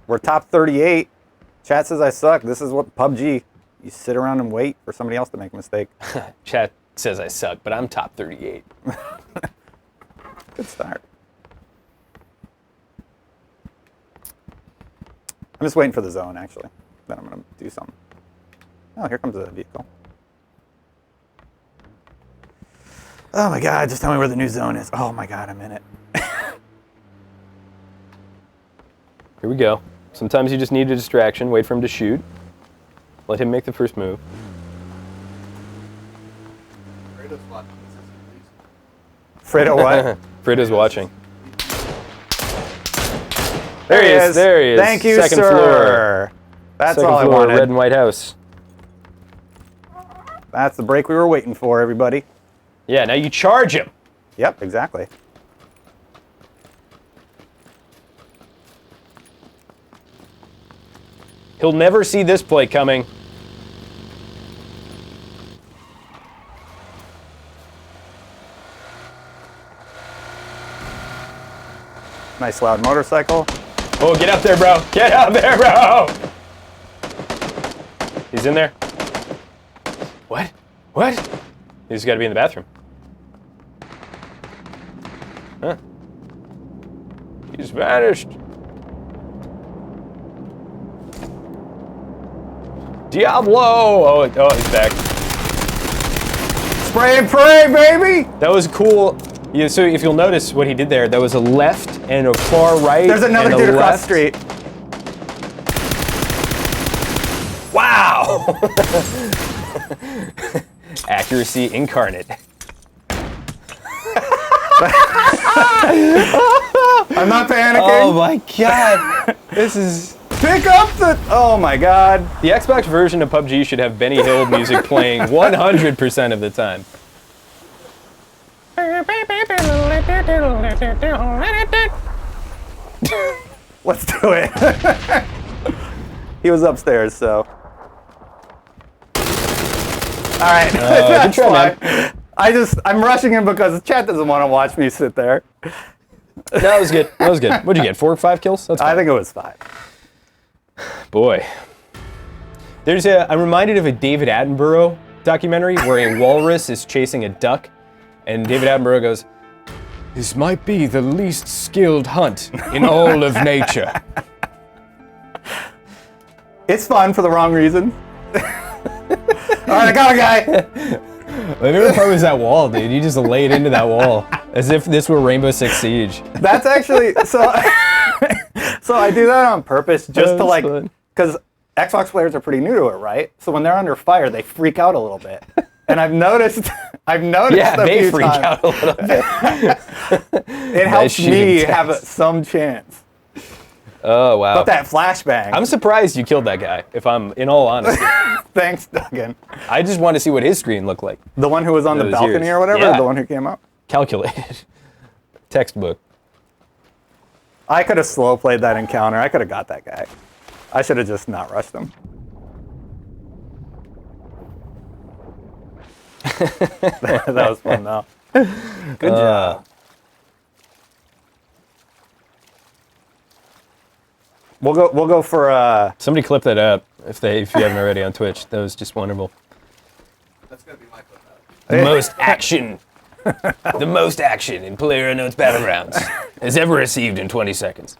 We're top 38. Chat says I suck. This is what PUBG. You sit around and wait for somebody else to make a mistake. Chat says I suck, but I'm top 38. Good start. I'm just waiting for the zone, actually. Then I'm going to do something. Oh, here comes a vehicle. Oh my God, just tell me where the new zone is. Oh my God, I'm in it. Here we go. Sometimes you just need a distraction. Wait for him to shoot. Let him make the first move. Fredo's watching. Fredo what? Fredo's watching. There he is. There he is. Thank you, Second sir. Floor. That's Second all I floor, wanted. Red and White House. That's the break we were waiting for, everybody. Yeah, now you charge him. Yep, exactly. He'll never see this play coming. Nice loud motorcycle. Oh, get out there, bro. Get out there, bro. He's in there. What? What? He's got to be in the bathroom. Huh? He's vanished. Diablo! Oh, he's back. Spray and pray, baby! That was cool. Yeah, so if you'll notice what he did there, that was a left and a far right. There's another dude across the street. Wow! Accuracy incarnate. I'm not panicking. Oh my god! This is... Pick up the... Oh my god. The Xbox version of PUBG should have Benny Hill music playing 100% of the time. Let's do it. He was upstairs, so... Alright, good try, man. I'm rushing him because the chat doesn't want to watch me sit there. That was good. That was good. What'd you get? 4 or 5 kills? That's fine. I think it was 5. Boy. I'm reminded of a David Attenborough documentary where a walrus is chasing a duck, and David Attenborough goes, "This might be the least skilled hunt in all of nature." It's fun for the wrong reason. Alright, I got a guy. My favorite part was that wall, dude. You just laid into that wall as if this were Rainbow Six Siege. That's actually so. So I do that on purpose just to like, because Xbox players are pretty new to it, right? So when they're under fire, they freak out a little bit, and I've noticed. Yeah, they freak out a little bit. It helps me have some chance. Oh wow! But that flashbang. I'm surprised you killed that guy. If I'm in all honesty. Thanks, Duggan. I just want to see what his screen looked like. The one who was on the balcony or whatever. Yeah. The one who came up. Calculated. Textbook. I could have slow played that encounter. I could have got that guy. I should have just not rushed him. That was fun though. Good job. We'll go for Somebody clip that up if you haven't already on Twitch. That was just wonderful. That's gonna be my clip out. The most action. The most action in PlayerUnknown's Battlegrounds has ever received in 20 seconds.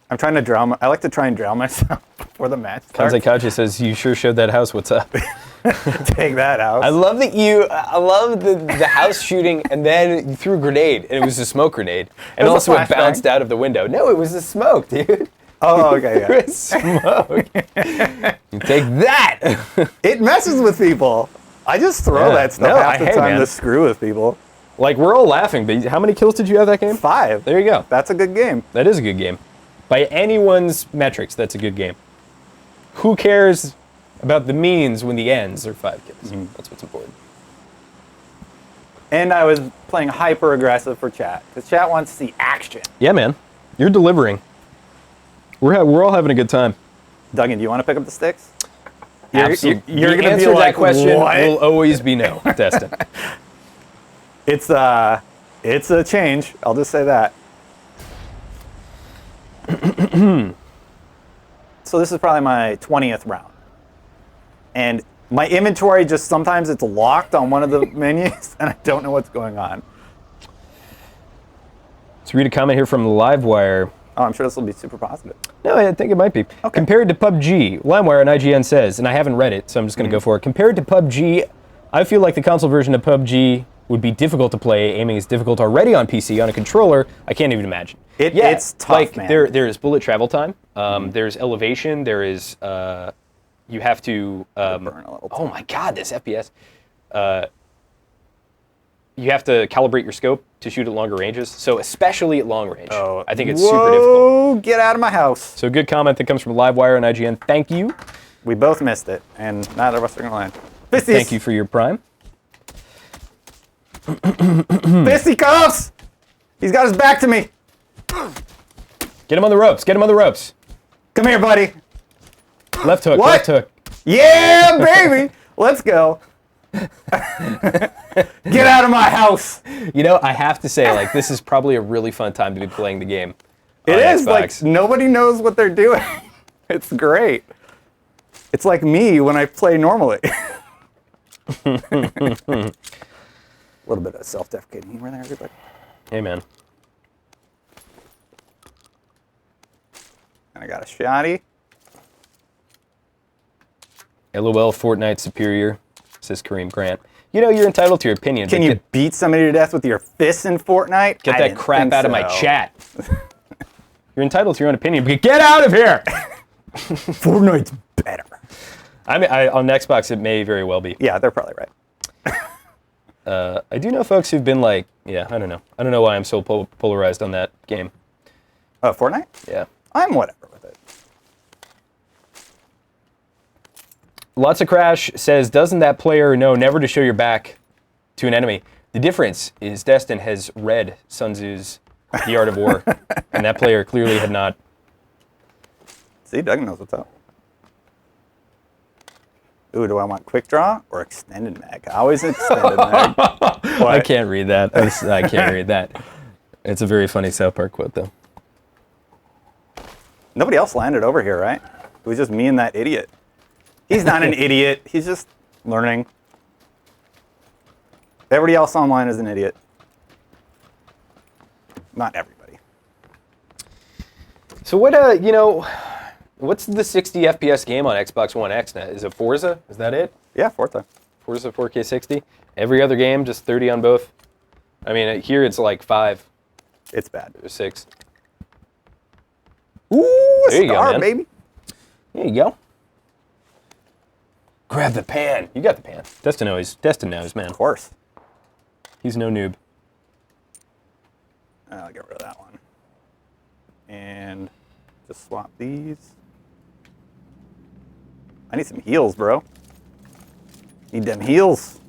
I'm trying to drown. I like to try and drown myself before the match starts. Kanzai says, "You sure showed that house. What's up?" Take that out. I love that I love the house shooting, and then you threw a grenade, and it was a smoke grenade, and also it bounced out of the window. No, it was the smoke, dude. Oh, okay, yeah. It was smoke. You take that. It messes with people. I just throw that stuff half the time to screw with people. Like, we're all laughing, but how many kills did you have that game? 5. There you go. That's a good game. That is a good game. By anyone's metrics, that's a good game. Who cares about the means when the ends are 5 kills? Mm-hmm. That's what's important. And I was playing hyper aggressive for chat, because chat wants to see action. Yeah, man. You're delivering. We're all having a good time. Duggan, do you want to pick up the sticks? Absolutely. You're going to be like, that question what? will always be no, Destin. It's a change. I'll just say that. So this is probably my 20th round. And my inventory just sometimes it's locked on one of the menus and I don't know what's going on. Let's read a comment here from Livewire. Oh, I'm sure this will be super positive. No, I think it might be. Okay. Compared to PUBG, Livewire and IGN says, and I haven't read it, so I'm just going to go for it. Compared to PUBG, I feel like the console version of PUBG would be difficult to play. Aiming is difficult already on PC. On a controller, I can't even imagine. It's tough, like, man. There is bullet travel time. There's elevation. There is, you have to, burn a little oh my God, this FPS. You have to calibrate your scope to shoot at longer ranges. So especially at long range, I think it's super difficult. Get out of my house. So good comment that comes from Livewire and IGN. Thank you. We both missed it, and neither of us are going to land. Fisties. Thank you for your prime. Fisticuffs! He's got his back to me. Get him on the ropes. Get him on the ropes. Come here, buddy. Left hook, What? left hook. Yeah, baby. Let's go. Get out of my house. You know, I have to say, like, this is probably a really fun time to be playing the game. It on is Xbox. like nobody knows what they're doing. It's great. It's like me when I play normally. A little bit of self-deprecating humor there, everybody. Hey, man. And I got a shotty. LOL, Fortnite superior, says Kareem Grant. You know, you're entitled to your opinions. Can Like, you beat somebody to death with your fists in Fortnite? get I that didn't crap think out of my so. chat. You're entitled to your own opinion, but get out of here! Fortnite's better. I mean, on Xbox, it may very well be. Yeah, they're probably right. I do know folks who've been like, yeah, I don't know. I don't know why I'm so polarized on that game. Oh, Fortnite? Yeah. I'm whatever with it. Lots of Crash says, doesn't that player know never to show your back to an enemy? The difference is Destin has read Sun Tzu's The Art of War, and that player clearly had not. See, Doug knows what's up. Ooh, do I want quick draw or extended mag? Always extended mag. I can't read that. I can't read that. It's a very funny South Park quote, though. Nobody else landed over here, right? It was just me and that idiot. He's not an idiot. He's just learning. Everybody else online is an idiot. Not everybody. So what, you know, what's the 60 FPS game on Xbox One X now? Is it Forza? Is that it? Yeah, Forza. Forza 4K 60? Every other game, just 30 on both? I mean, here it's like 5 It's bad. or 6. Ooh, a There you go, star, man. baby. There you go. Grab the pan. You got the pan. Destin knows, man. Of course. He's no noob. I'll get rid of that one. And just swap these. I need some heals, bro. Need them heals.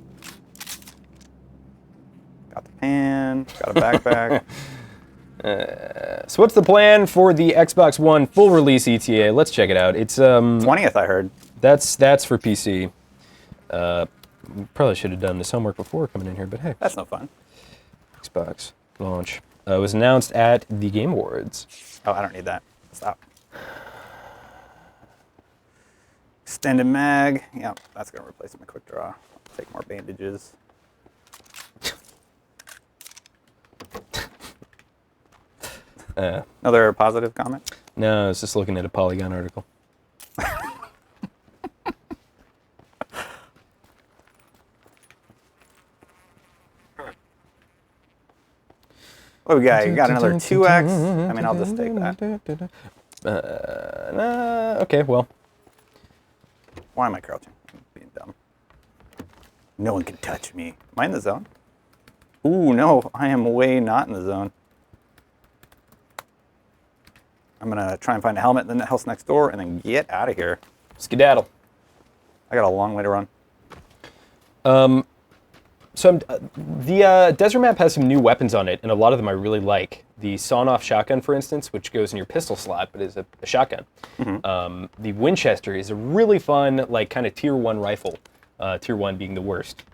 Got the pan, got a backpack. So what's the plan for the Xbox One full release ETA? Let's check it out. It's 20th, I heard. that's for PC. Probably should have done this homework before coming in here, but hey. That's no fun. Xbox launch. It was announced at the Game Awards. Oh, I don't need that. Stop. Extended mag. Yep, that's going to replace my quick draw. Take more bandages. Another positive comment? No, I was just looking at a Polygon article. What we got? You got another 2x? I mean, I'll just take that. Okay, well. Why am I crouching? I'm being dumb. No one can touch me. Am I in the zone? Ooh, no, I am way not in the zone. I'm going to try and find a helmet in the house next door and then get out of here. Skedaddle. I got a long way to run. So the Desert Map has some new weapons on it, and a lot of them I really like. The sawn-off shotgun, for instance, which goes in your pistol slot, but is a shotgun. Mm-hmm. The Winchester is a really fun, like, kind of tier 1 rifle. Tier 1 being the worst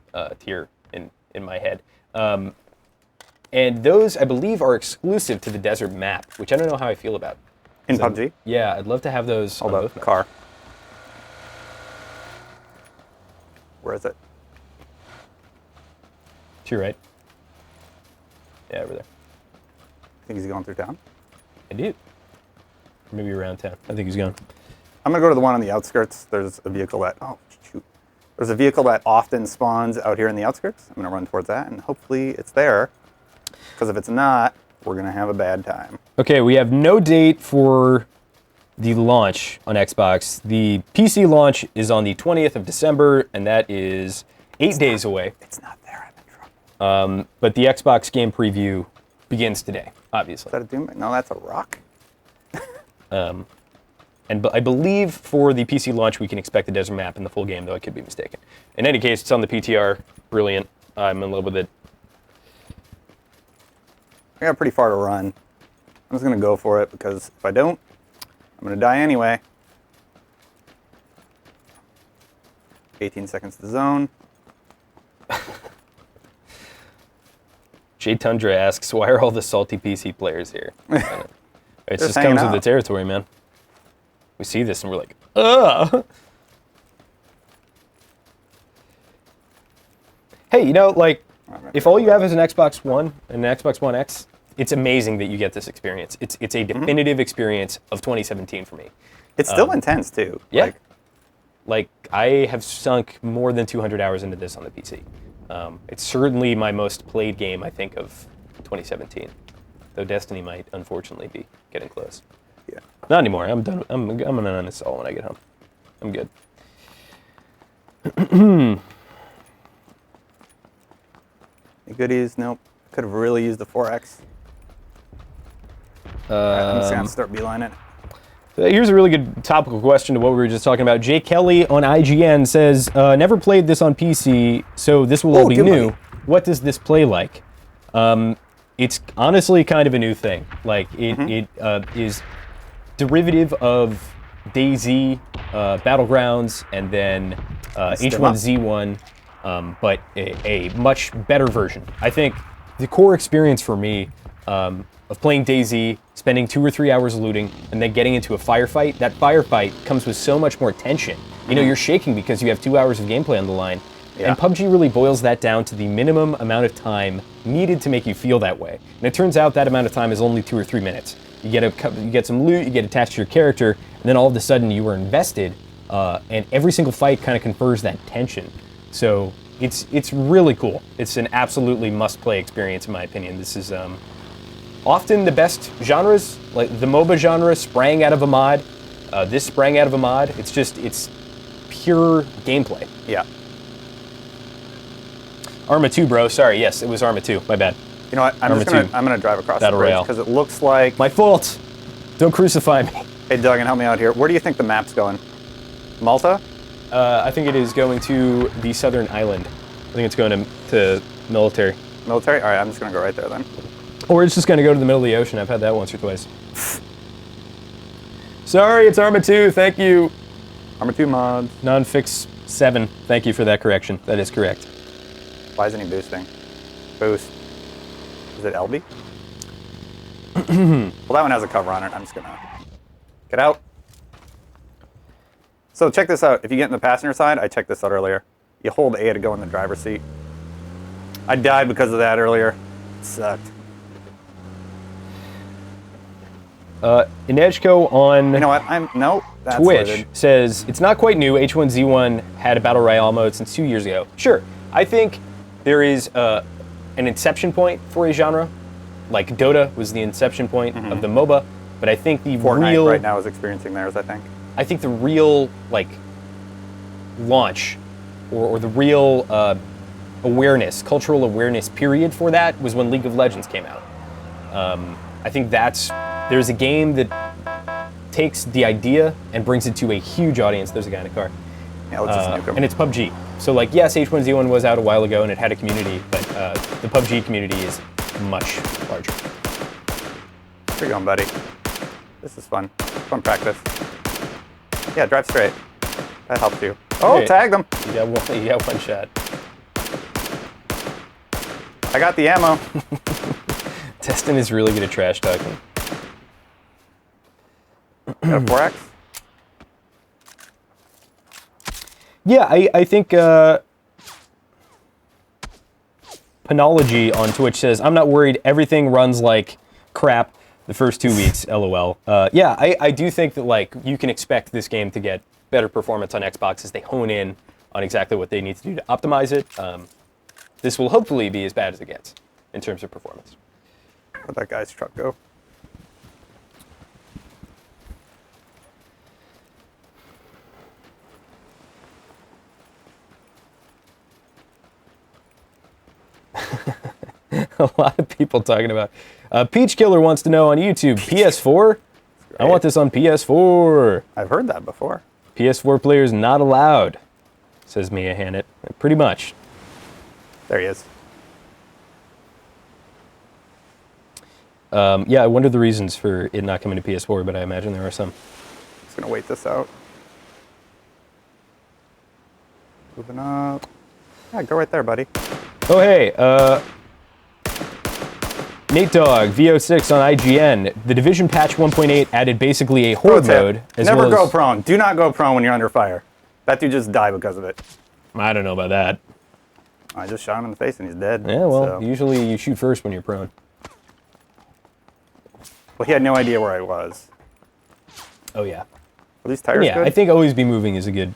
tier in my head. And those, I believe, are exclusive to the Desert Map, which I don't know how I feel about. In PUBG? Yeah, I'd love to have those Hold on up, both maps. car. Where is it? To your right. Yeah, over there. Think he's going through town? I do. Or maybe around town. I think he's gone. I'm going to go to the one on the outskirts. There's a vehicle that, oh, shoot. There's a vehicle that often spawns out here in the outskirts. I'm going to run towards that, and hopefully it's there. Because if it's not, we're going to have a bad time. Okay, we have no date for the launch on Xbox. The PC launch is on the 20th of December, and that is 8 days away. It's not there. I'm in trouble. But the Xbox game preview begins today, obviously. Is that a Doom? No, that's a rock. And I believe for the PC launch, we can expect the Desert Map in the full game, though I could be mistaken. In any case, it's on the PTR. Brilliant. I'm in love with it. I got pretty far to run. I'm just going to go for it because if I don't, I'm going to die anyway. 18 seconds to zone. Jay Tundra asks, why are all the salty PC players here? It just hanging comes with the out. territory, man. We see this and we're like, ugh. Hey, you know, like, if all you have is an Xbox One and an Xbox One X, it's amazing that you get this experience. It's a definitive experience of 2017 for me. It's still intense, too. Yeah. Like, I have sunk more than 200 hours into this on the PC. It's certainly my most played game, I think, of 2017. Though Destiny might, unfortunately, be getting close. Yeah. Not anymore. I'm done. I'm gonna uninstall when I get home. I'm good. Any goodies? Nope. Could have really used the 4X. I'm just going to start beelining it. Here's a really good topical question to what we were just talking about. Jay Kelly on IGN says, never played this on PC, so this will all be new. What does this play like? It's honestly kind of a new thing. Like, it is derivative of DayZ, Battlegrounds, and then H1Z1, but a much better version. I think the core experience for me of playing DayZ, spending 2 or 3 hours looting, and then getting into a firefight, that firefight comes with so much more tension. You know, you're shaking because you have 2 hours of gameplay on the line. Yeah. And PUBG really boils that down to the minimum amount of time needed to make you feel that way. And it turns out that amount of time is only 2 or 3 minutes. You get some loot, you get attached to your character, and then all of a sudden you are invested, and every single fight kind of confers that tension. So it's really cool. It's an absolutely must-play experience, in my opinion. This is often the best genres, like the MOBA genre sprang out of a mod. This sprang out of a mod. It's pure gameplay. Yeah. Arma 2, bro. Sorry, yes, it was Arma 2. My bad. You know what? I'm gonna drive across Battle the bridge Royale. because it looks like. My fault. Don't crucify me. Hey, Duggan, help me out here. Where do you think the map's going? Malta? I think it is going to the southern island. I think it's going to military. Military? All right, I'm just gonna go right there then. Or it's just going to go to the middle of the ocean. I've had that once or twice. Sorry, it's Arma 2. Thank you. Arma 2 mods. Nonfix 7. Thank you for that correction. That is correct. Why isn't he boosting? Boost. Is it LB? Well, that one has a cover on it. I'm just gonna get out. So check this out. If you get in the passenger side, I checked this out earlier. You hold A to go in the driver's seat. I died because of that earlier. It sucked. Inejko on You know what? That's Twitch loaded. says, it's not quite new. H1Z1 had a Battle Royale mode since 2 years ago. Sure, I think there is an inception point for a genre. Like Dota was the inception point of the MOBA, but I think the Fortnite right now is experiencing theirs, I think. I think the real launch or the real cultural awareness period for that was when League of Legends came out. I think there's a game that takes the idea and brings it to a huge audience. There's a guy in a car. Yeah, let's just nuke him. And it's PUBG. So yes, H1Z1 was out a while ago and it had a community, but the PUBG community is much larger. Where you going, buddy? This is fun. Fun practice. Yeah, drive straight. That helps you. Oh, Hey. tagged him. You got one shot. I got the ammo. Destin is really good at trash talking. Got a 4X? Yeah, I think Panology on Twitch says, I'm not worried, everything runs like crap the first 2 weeks, LOL. Yeah, I do think that you can expect this game to get better performance on Xbox as they hone in on exactly what they need to do to optimize it. This will hopefully be as bad as it gets in terms of performance. Where'd that guy's truck go? A lot of people talking about. Peach Killer wants to know on YouTube, PS4? I want this on PS4. I've heard that before. PS4 players not allowed, says Mia Hannett. Pretty much. There he is. Yeah, I wonder the reasons for it not coming to PS4, but I imagine there are some. Just gonna wait this out. Moving up. Yeah, go right there, buddy. Oh, hey, Nate Dogg, VO6 on IGN. The Division patch 1.8 added basically a horde mode. Never go prone. Do not go prone when you're under fire. That dude just died because of it. I don't know about that. I just shot him in the face and he's dead. Yeah, well, so. usually you shoot first when you're prone. Well, he had no idea where I was. Oh, yeah. Are these tires Yeah, good? I think always be moving is a good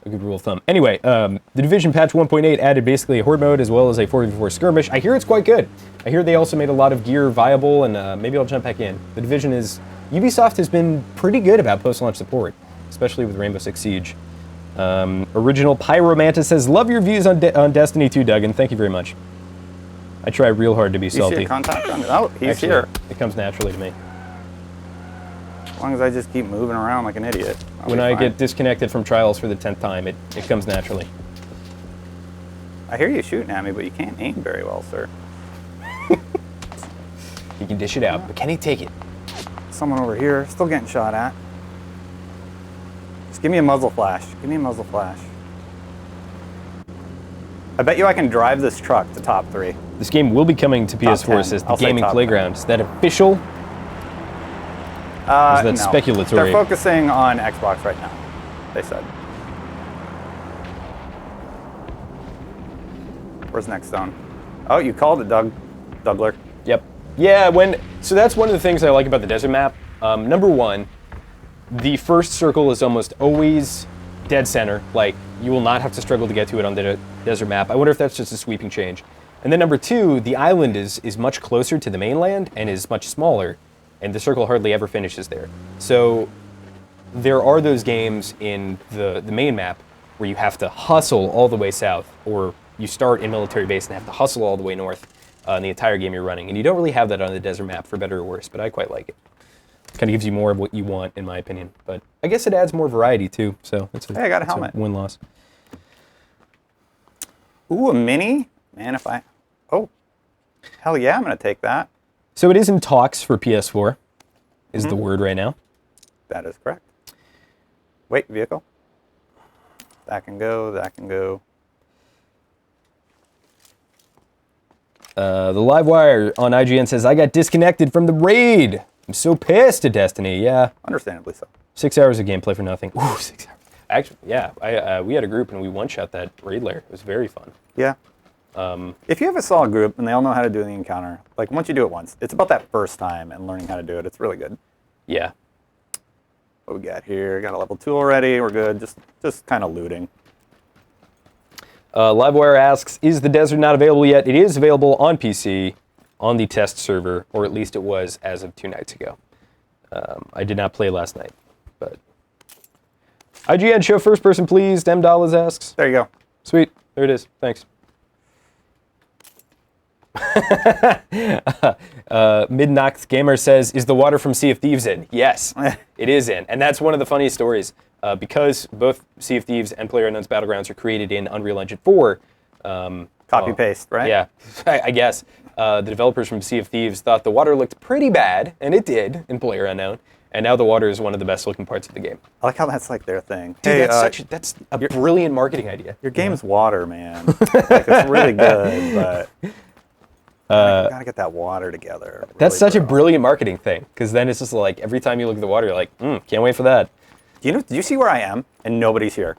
rule of thumb. Anyway, the Division patch 1.8 added basically a horde mode as well as a 4v4 skirmish. I hear it's quite good. I hear they also made a lot of gear viable, and maybe I'll jump back in. The Division is... Ubisoft has been pretty good about post-launch support, especially with Rainbow Six Siege. Original Pyromantis says, love your views on Destiny 2, Duggan. Thank you very much. I try real hard to be salty. You see a contact on it? Oh, he's Actually, here. It comes naturally to me. As long as I just keep moving around like an idiot. When I get disconnected from trials for the 10th time, it comes naturally. I hear you shooting at me, but you can't aim very well, sir. He can dish it out, but can he take it? Someone over here, still getting shot at. Just give me a muzzle flash. Give me a muzzle flash. I bet you I can drive this truck to top 3. This game will be coming to PS4, 10. says the I'll say Gaming top Playground. Is that official? Or is that No. speculatory? They're focusing on Xbox right now, they said. Where's next zone? Oh, you called it, Dougler. Yep. Yeah, so that's one of the things I like about the desert map. Number one, the first circle is almost always dead center. Like, you will not have to struggle to get to it on the desert map. I wonder if that's just a sweeping change. And then number two, the island is much closer to the mainland and is much smaller, and the circle hardly ever finishes there. So there are those games in the main map where you have to hustle all the way south, or you start in military base and have to hustle all the way north in the entire game you're running. And you don't really have that on the desert map, for better or worse, but I quite like it. Kind of gives you more of what you want, in my opinion. But I guess it adds more variety, too. So it's Hey, I got a helmet. Win-loss. Ooh, a mini? Man, if I... Oh. Hell yeah, I'm going to take that. So it is in talks for PS4, is the word right now. That is correct. Wait, vehicle. That can go, that can go. The Livewire on IGN says, I got disconnected from the raid. I'm so pissed at Destiny. Yeah. Understandably so. 6 hours of gameplay for nothing. Ooh, 6 hours. Actually, yeah. We had a group and we one-shot that raid lair. It was very fun. Yeah. If you have a solid group and they all know how to do the encounter, like once you do it once, it's about that first time and learning how to do it. It's really good. Yeah. What we got here? Got a level 2 already. We're good. Just kind of looting. Livewire asks, is the desert not available yet? It is available on PC, on the test server, or at least it was as of 2 nights ago. I did not play last night, but... IGN, show first person, please. Dem Dollars asks. There you go. Sweet. There it is. Thanks. Midnox Gamer says, is the water from Sea of Thieves in? Yes, it is in. And that's one of the funniest stories. Because both Sea of Thieves and PlayerUnknown's Battlegrounds are created in Unreal Engine 4. Copy-paste, right? Yeah, I guess. The developers from Sea of Thieves thought the water looked pretty bad, and it did in PlayerUnknown. And now the water is one of the best looking parts of the game. I like how that's like their thing. Dude, hey, that's a brilliant marketing idea. Your game's water, man. Like, it's really good, but gotta get that water together. Really, That's such a brilliant marketing thing, because then it's just like every time you look at the water, you're like, can't wait for that. Do you see where I am? And nobody's here.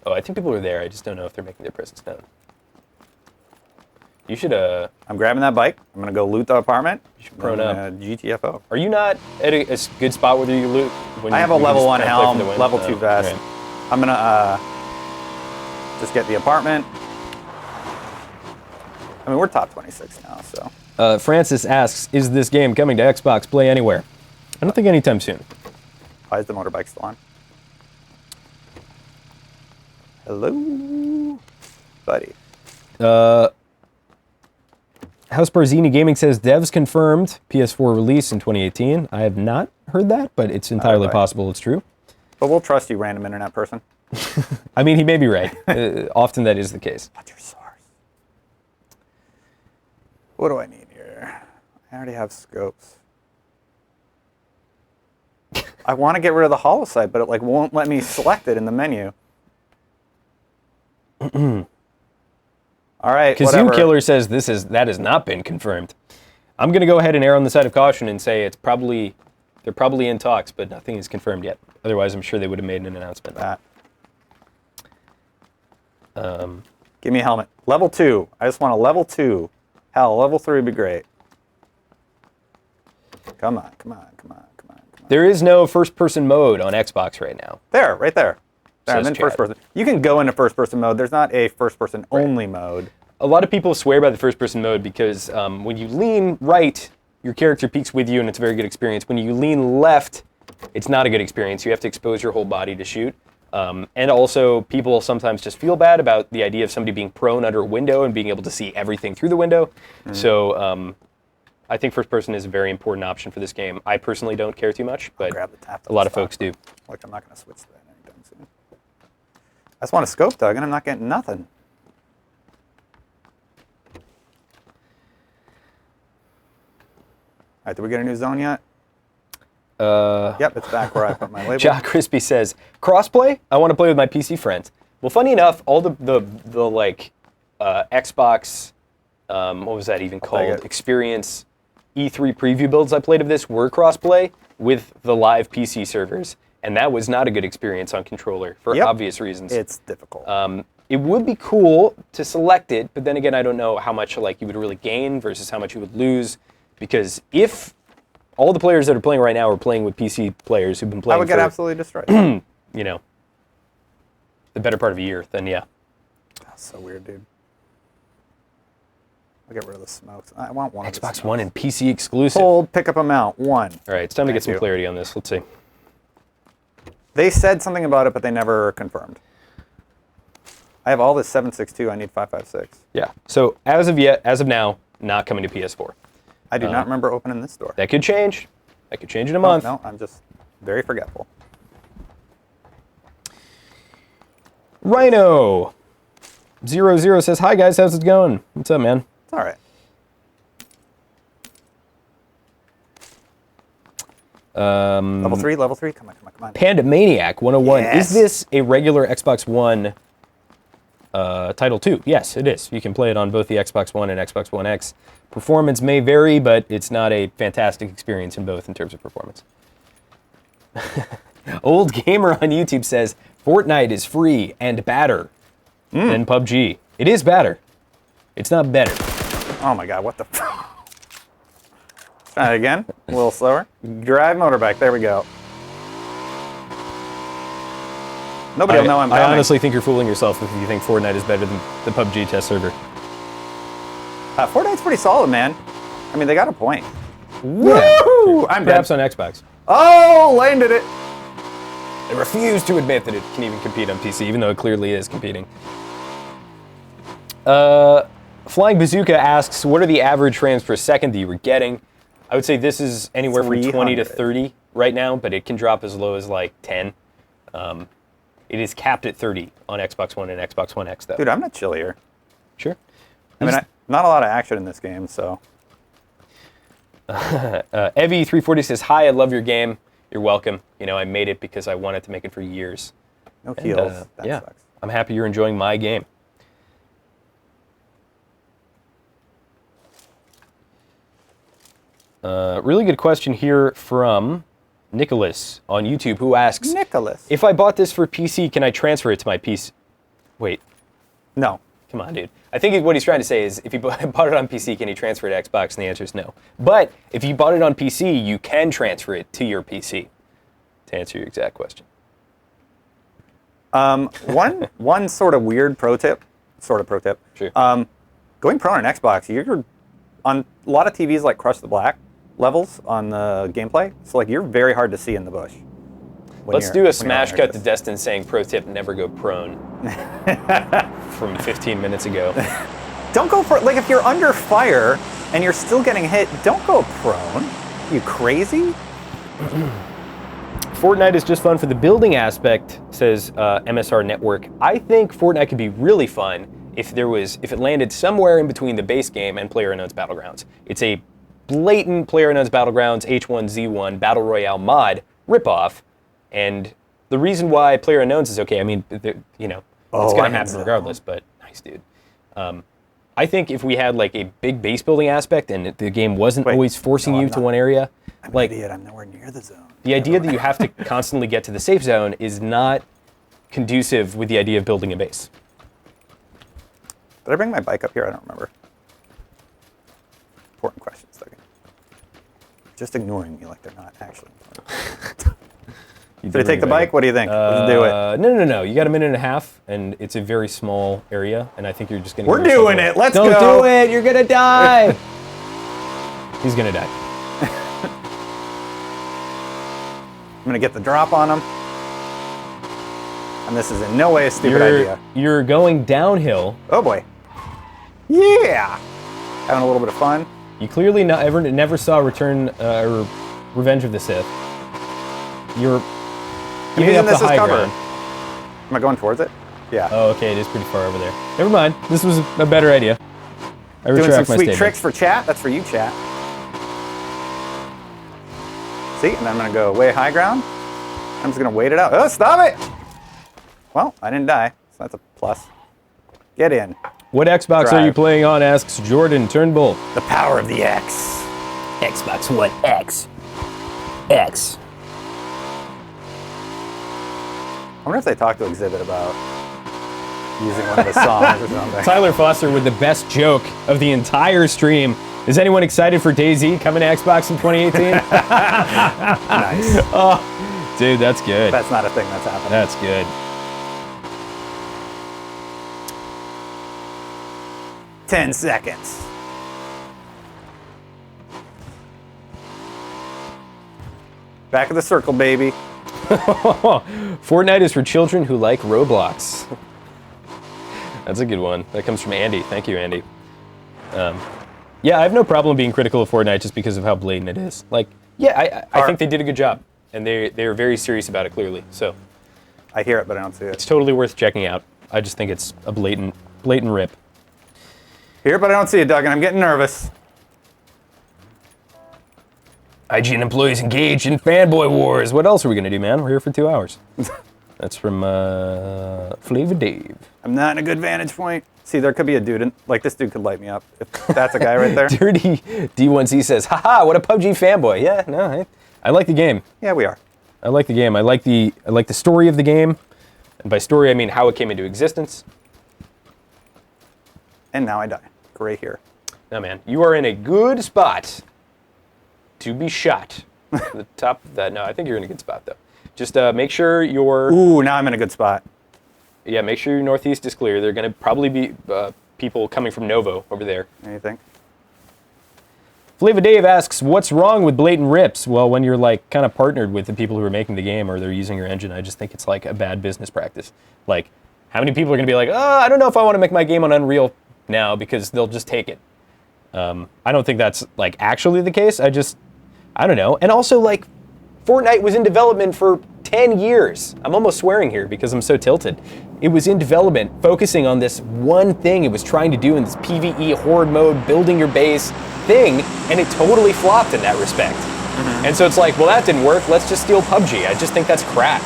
Oh, I think people are there. I just don't know if they're making their presence known. You should, I'm grabbing that bike. I'm gonna go loot the apartment. You should prone up. GTFO. Are you not at a good spot where you loot? When I have a you can level just 1 kinda play for helm, the win? level 2 vest. Right. I'm gonna just get the apartment. I mean, we're top 26 now, so. Francis asks, is this game coming to Xbox Play Anywhere? I don't think anytime soon. Why is the motorbike still on? Hello, buddy. House Barzini Gaming says, devs confirmed PS4 release in 2018. I have not heard that, but it's entirely possible it's true. But we'll trust you, random internet person. I mean, he may be right. Often that is the case. What's your source? What do I need here? I already have scopes. I want to get rid of the holo sight, but it like won't let me select it in the menu. All right, Kazoo whatever. Killer says that has not been confirmed. I'm going to go ahead and err on the side of caution and say they're probably in talks, but nothing is confirmed yet. Otherwise, I'm sure they would have made an announcement. Give me a helmet. Level 2. I just want a level 2. Hell, level 3 would be great. Come on. There is no first-person mode on Xbox right now. There, right there. I'm in Chad. first person. You can go into first person mode. There's not a first person only mode. A lot of people swear by the first-person mode because when you lean right, your character peeks with you, and it's a very good experience. When you lean left, it's not a good experience. You have to expose your whole body to shoot. And also, people sometimes just feel bad about the idea of somebody being prone under a window and being able to see everything through the window. So I think first person is a very important option for this game. I personally don't care too much, but a lot of folks do. Which I'm not going to switch to that anytime soon. I just want a scope, Doug, and I'm not getting nothing. All right, did we get a new zone yet? Yep, it's back where I put my label. Jack Crispy says, crossplay? I want to play with my PC friends. Well, funny enough, all the Xbox, what was that even called? Experience E3 preview builds I played of this were crossplay with the live PC servers, and that was not a good experience on controller for obvious reasons. It's difficult. It would be cool to select it, but then again, I don't know how much you would really gain versus how much you would lose, because if all the players that are playing right now are playing with PC players who've been playing I would get absolutely destroyed. the better part of a year, then yeah. That's so weird, dude. I'll get rid of the smokes. I want one of the Xbox smokes. One and PC exclusive. Hold pickup amount, 1. All right, it's time to get Thank some you. clarity on this. Let's see. They said something about it, but they never confirmed. I have all this 762. I need 556. Yeah. So as of now, not coming to PS4. I do not remember opening this door. That could change. That could change in a month. No, I'm just very forgetful. Rhino 00 says, "Hi guys, how's it going? What's up, man?" It's all right. Level 3, level 3. Come on. Panda Maniac 101. Yes. Is this a regular Xbox One Title 2? Yes, it is. You can play it on both the Xbox One and Xbox One X. Performance may vary, but it's not a fantastic experience in both in terms of performance. Old Gamer on YouTube says, Fortnite is free and badder than PUBG. It is badder. It's not better. Oh my god, what the Try it again. A little slower. Drive motorbike. There we go. Nobody will know I'm coming. I honestly think you're fooling yourself if you think Fortnite is better than the PUBG test server. Fortnite's pretty solid, man. I mean, they got a point. Yeah, Woo! I'm dead. perhaps on Xbox. Oh, landed it. They refuse to admit that it can even compete on PC, even though it clearly is competing. Flying Bazooka asks, what are the average frames per second that you were getting? I would say this is anywhere from 20 to 30 right now, but it can drop as low as like 10. It is capped at 30 on Xbox One and Xbox One X, though. Dude, I'm not chill here. Sure. I mean, not a lot of action in this game, so. Evie340 says, hi, I love your game. You're welcome. You know, I made it because I wanted to make it for years. No heals. That yeah, sucks. I'm happy you're enjoying my game. Really good question here from Nicholas on YouTube, who asks, Nicholas. if I bought this for PC, can I transfer it to my PC? Wait, No. come on, dude. I think what he's trying to say is, if you bought it on PC, can you transfer it to Xbox? And the answer is no. But if you bought it on PC, you can transfer it to your PC, to answer your exact question. One sort of weird pro tip. Sure. Going pro on an Xbox, you're on a lot of TVs like Crush the Black levels on the gameplay. So like you're very hard to see in the bush. Let's do a smash cut to Destin saying pro tip, never go prone from 15 minutes ago. Don't go for like if you're under fire and you're still getting hit, don't go prone. You crazy? Fortnite is just fun for the building aspect, says MSR Network. I think Fortnite could be really fun if it landed somewhere in between the base game and PlayerUnknown's Battlegrounds. It's a blatant PlayerUnknown's Battlegrounds H1Z1 Battle Royale mod ripoff, and the reason why PlayerUnknown's is okay, I mean, It's Oh, going I'm to in happen zone. regardless, but nice, dude. I think if we had like a big base building aspect and the game wasn't Wait, always forcing no, you I'm to not. one area, I'm like an idiot. I'm nowhere near the zone. the idea that you have to constantly get to the safe zone is not conducive with the idea of building a base. Did I bring my bike up here? I don't remember. Important questions, Duggan. Just ignoring me like they're not actually important. Did I take the bike? What do you think? Let's do it. No. You got a minute and a half, and it's a very small area, and I think you're just going to. We're doing it. Let's Don't go. do it. You're going to die. He's going to die. I'm going to get the drop on him. And this is in no way a stupid idea. You're going downhill. Oh, boy. Yeah. Having a little bit of fun. You clearly never saw Return or Revenge of the Sith. You're giving up the high ground. Am I going towards it? Yeah. Oh, okay, it is pretty far over there. Never mind. This was a better idea. I Doing retract some my sweet statement. tricks for chat. That's for you, chat. See, and I'm going to go way high ground. I'm just going to wait it out. Oh, stop it! Well, I didn't die, so that's a plus. Get in. What Xbox are you playing on? Asks Jordan Turnbull. The power of the X. Xbox One X. X. I wonder if they talked to Exhibit about using one of his songs or something. Tyler Foster with the best joke of the entire stream. Is anyone excited for DayZ coming to Xbox in 2018? Nice. Oh, dude, that's good. That's not a thing that's happening. That's good. 10 seconds. Back of the circle, baby. Fortnite is for children who like Roblox. That's a good one. That comes from Andy. Thank you, Andy. Yeah, I have no problem being critical of Fortnite just because of how blatant it is. Like, yeah, I think they did a good job, and they're very serious about it, clearly. So I hear it, but I don't see it. it's totally worth checking out. I just think it's a blatant rip. Hear it, but I don't see it, Doug, and I'm getting nervous. IGN employees engaged in fanboy wars. What else are we gonna do, man? We're here for 2 hours. That's from Flavor Dave. I'm not in a good vantage point. See, there could be a dude, like this dude could light me up. If that's a guy right there. Dirty D1C says, haha, what a PUBG fanboy. Yeah, no, I like the game. Yeah, we are. I like the game. I like the story of the game. And by story, I mean how it came into existence. And now I die. Great here. Now, man, you are in a good spot to be shot. The top of that. No, I think you're in a good spot, though. Just make sure you're... Ooh, now I'm in a good spot. Yeah, make sure your northeast is clear. There are going to probably be people coming from Novo over there. Anything? Flavor Dave asks, what's wrong with blatant rips? Well, when you're like kind of partnered with the people who are making the game or they're using your engine, I just think it's like a bad business practice. Like, how many people are going to be like, oh, I don't know if I want to make my game on Unreal now because they'll just take it. I don't think that's like actually the case. I don't know. And also, like, Fortnite was in development for 10 years. I'm almost swearing here because I'm so tilted. It was in development, focusing on this one thing it was trying to do in this PvE horde mode, building your base thing, and it totally flopped in that respect. Mm-hmm. And so it's like, well, that didn't work. Let's just steal PUBG. I just think that's crap.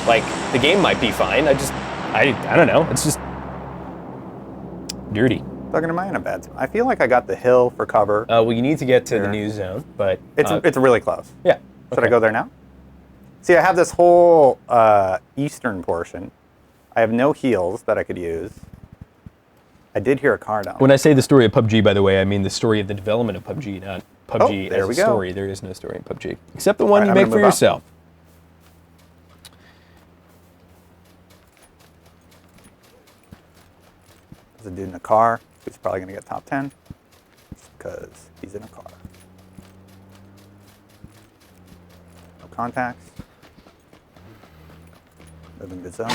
Like, the game might be fine. I don't know. It's just dirty. Talking to mine in a bad spot. I feel like I got the hill for cover. Well, you need to get to the news zone, but It's really close. Yeah. Should I go there now? See, I have this whole eastern portion. I have no heals that I could use. I did hear a car down. When I say the story of PUBG, by the way, I mean the story of the development of PUBG, not PUBG there as we a go. story. There is no story in PUBG, except the one All you right, I'm make gonna for move up. yourself. There's a dude in a car who's probably going to get top 10 because he's in a car. No contacts. Moving the zone.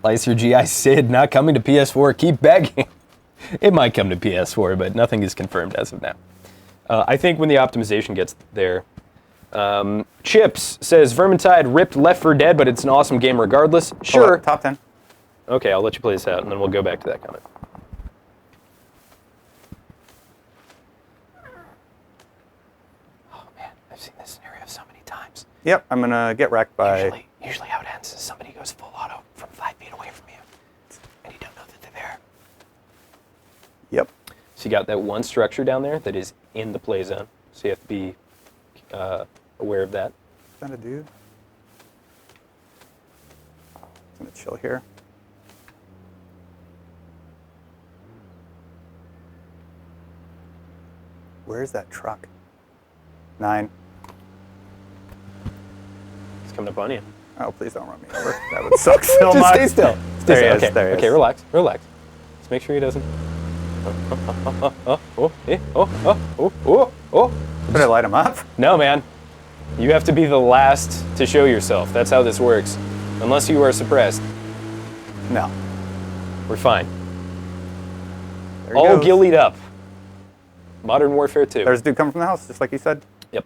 Lyser GI Sid not coming to PS4. Keep begging. It might come to PS4, but nothing is confirmed as of now. I think when the optimization gets there. Chips says Vermintide ripped Left 4 Dead, but it's an awesome game regardless. Sure. Hold up, top 10. Okay, I'll let you play this out, and then we'll go back to that comment. Oh man, I've seen this scenario so many times. Yep, I'm going to get wrecked by... Usually how it ends is somebody goes full auto Yep. So you got that one structure down there that is in the play zone. So you have to be aware of that. Is that a dude? I'm gonna chill here. Where's that truck? 9. It's coming up on you. Oh, please don't run me over. That would suck so Just much. stay still. Stay There he still. is, Okay. there he Okay. is. Relax. Relax. Just make sure he doesn't. Oh. Did I light him up? No, man. You have to be the last to show yourself. That's how this works. Unless you are suppressed, No. we're fine. There he All goes. gillied up. Modern Warfare 2. There's a dude coming from the house, just like you said. Yep.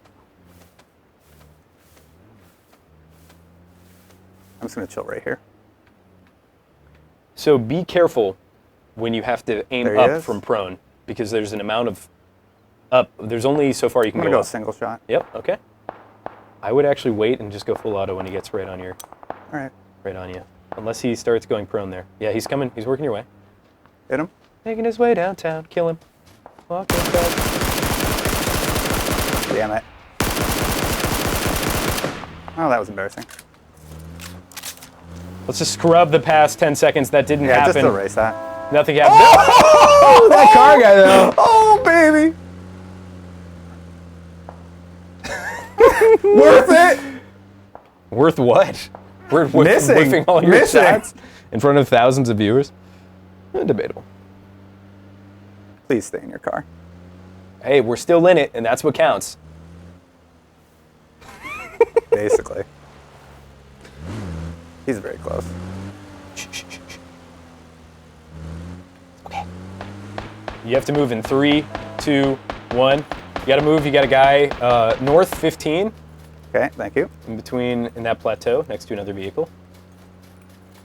I'm just gonna chill right here. So be careful when you have to aim There he up is. from prone, because there's an amount of up. There's only so far you I'm can gonna go go up. single shot. Yep. Okay. I would actually wait and just go full auto when he gets right on you. All right. Unless he starts going prone there. Yeah, he's coming. He's working your way. Hit him. Making his way downtown. Kill him. Walking back. Damn it. Oh, that was embarrassing. Let's just scrub the past 10 seconds. That didn't Yeah, happen. just erase that. Nothing happened. Oh, that car guy though. Oh, baby. Worth it. Worth what? Worth Missing. whiffing all your Missing. shots in front of thousands of viewers? Debatable. Please stay in your car. Hey, we're still in it, and that's what counts. Basically. He's very close. Okay. You have to move in 3, 2, 1. You got to move. You got a guy north 15 Okay, thank you. in that plateau next to another vehicle.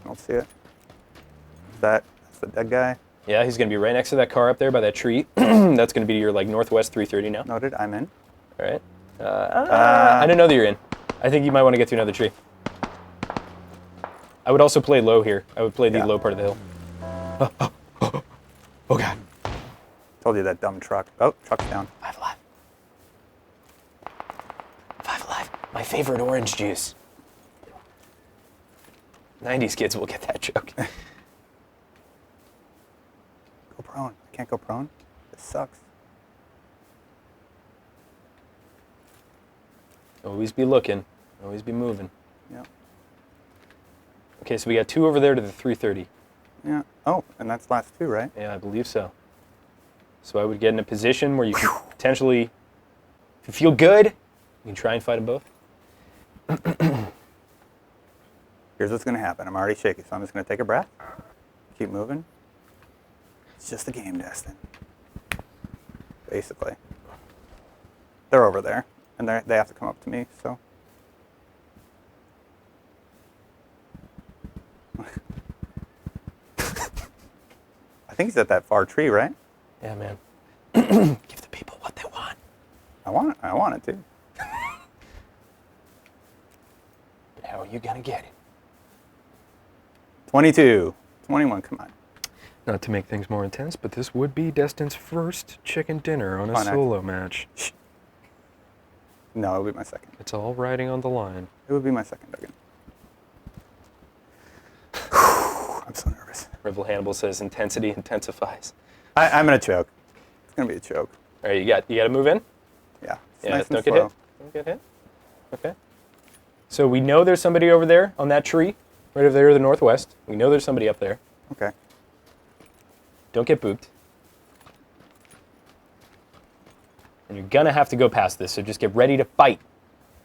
I don't see it. That's the dead guy. Yeah, he's going to be right next to that car up there by that tree. That's going to be your like northwest 330 now. Noted, I'm in. All right. I don't know that you're in. I think you might want to get to another tree. I would also play low here. I would play the low part of the hill. Oh God. Told you that dumb truck. Oh, truck's down. 5 alive. 5 alive. My favorite orange juice. 90s kids will get that joke. Go prone. I can't go prone. This sucks. Always be looking. Always be moving. Yeah. Okay, so we got 2 over there to the 330. Yeah. Oh, and that's last 2, right? Yeah, I believe so. So I would get in a position where you can potentially, if you feel good, you can try and fight them both. Here's what's going to happen. I'm already shaky, so I'm just going to take a breath. Keep moving. It's just a game, Destin. Basically. They're over there, and they have to come up to me, so. I think he's at that far tree, right? Yeah, man. Give the people what they want. I want it to. But how are you going to get it? 22. 21, come on. Not to make things more intense, but this would be Destin's first chicken dinner on a Fine, solo match. No, it would be my second. It's all riding on the line. It would be my second, Duggan. I'm so nervous. Rebel Hannibal says intensity intensifies. I'm going to choke. It's going to be a choke. All right, you got to move in? Yeah. It's Yeah, nice and don't get slow. hit. Don't get hit. Okay. So we know there's somebody over there on that tree, right over there to the northwest. We know there's somebody up there. Okay. Don't get booped. And you're going to have to go past this, so just get ready to fight.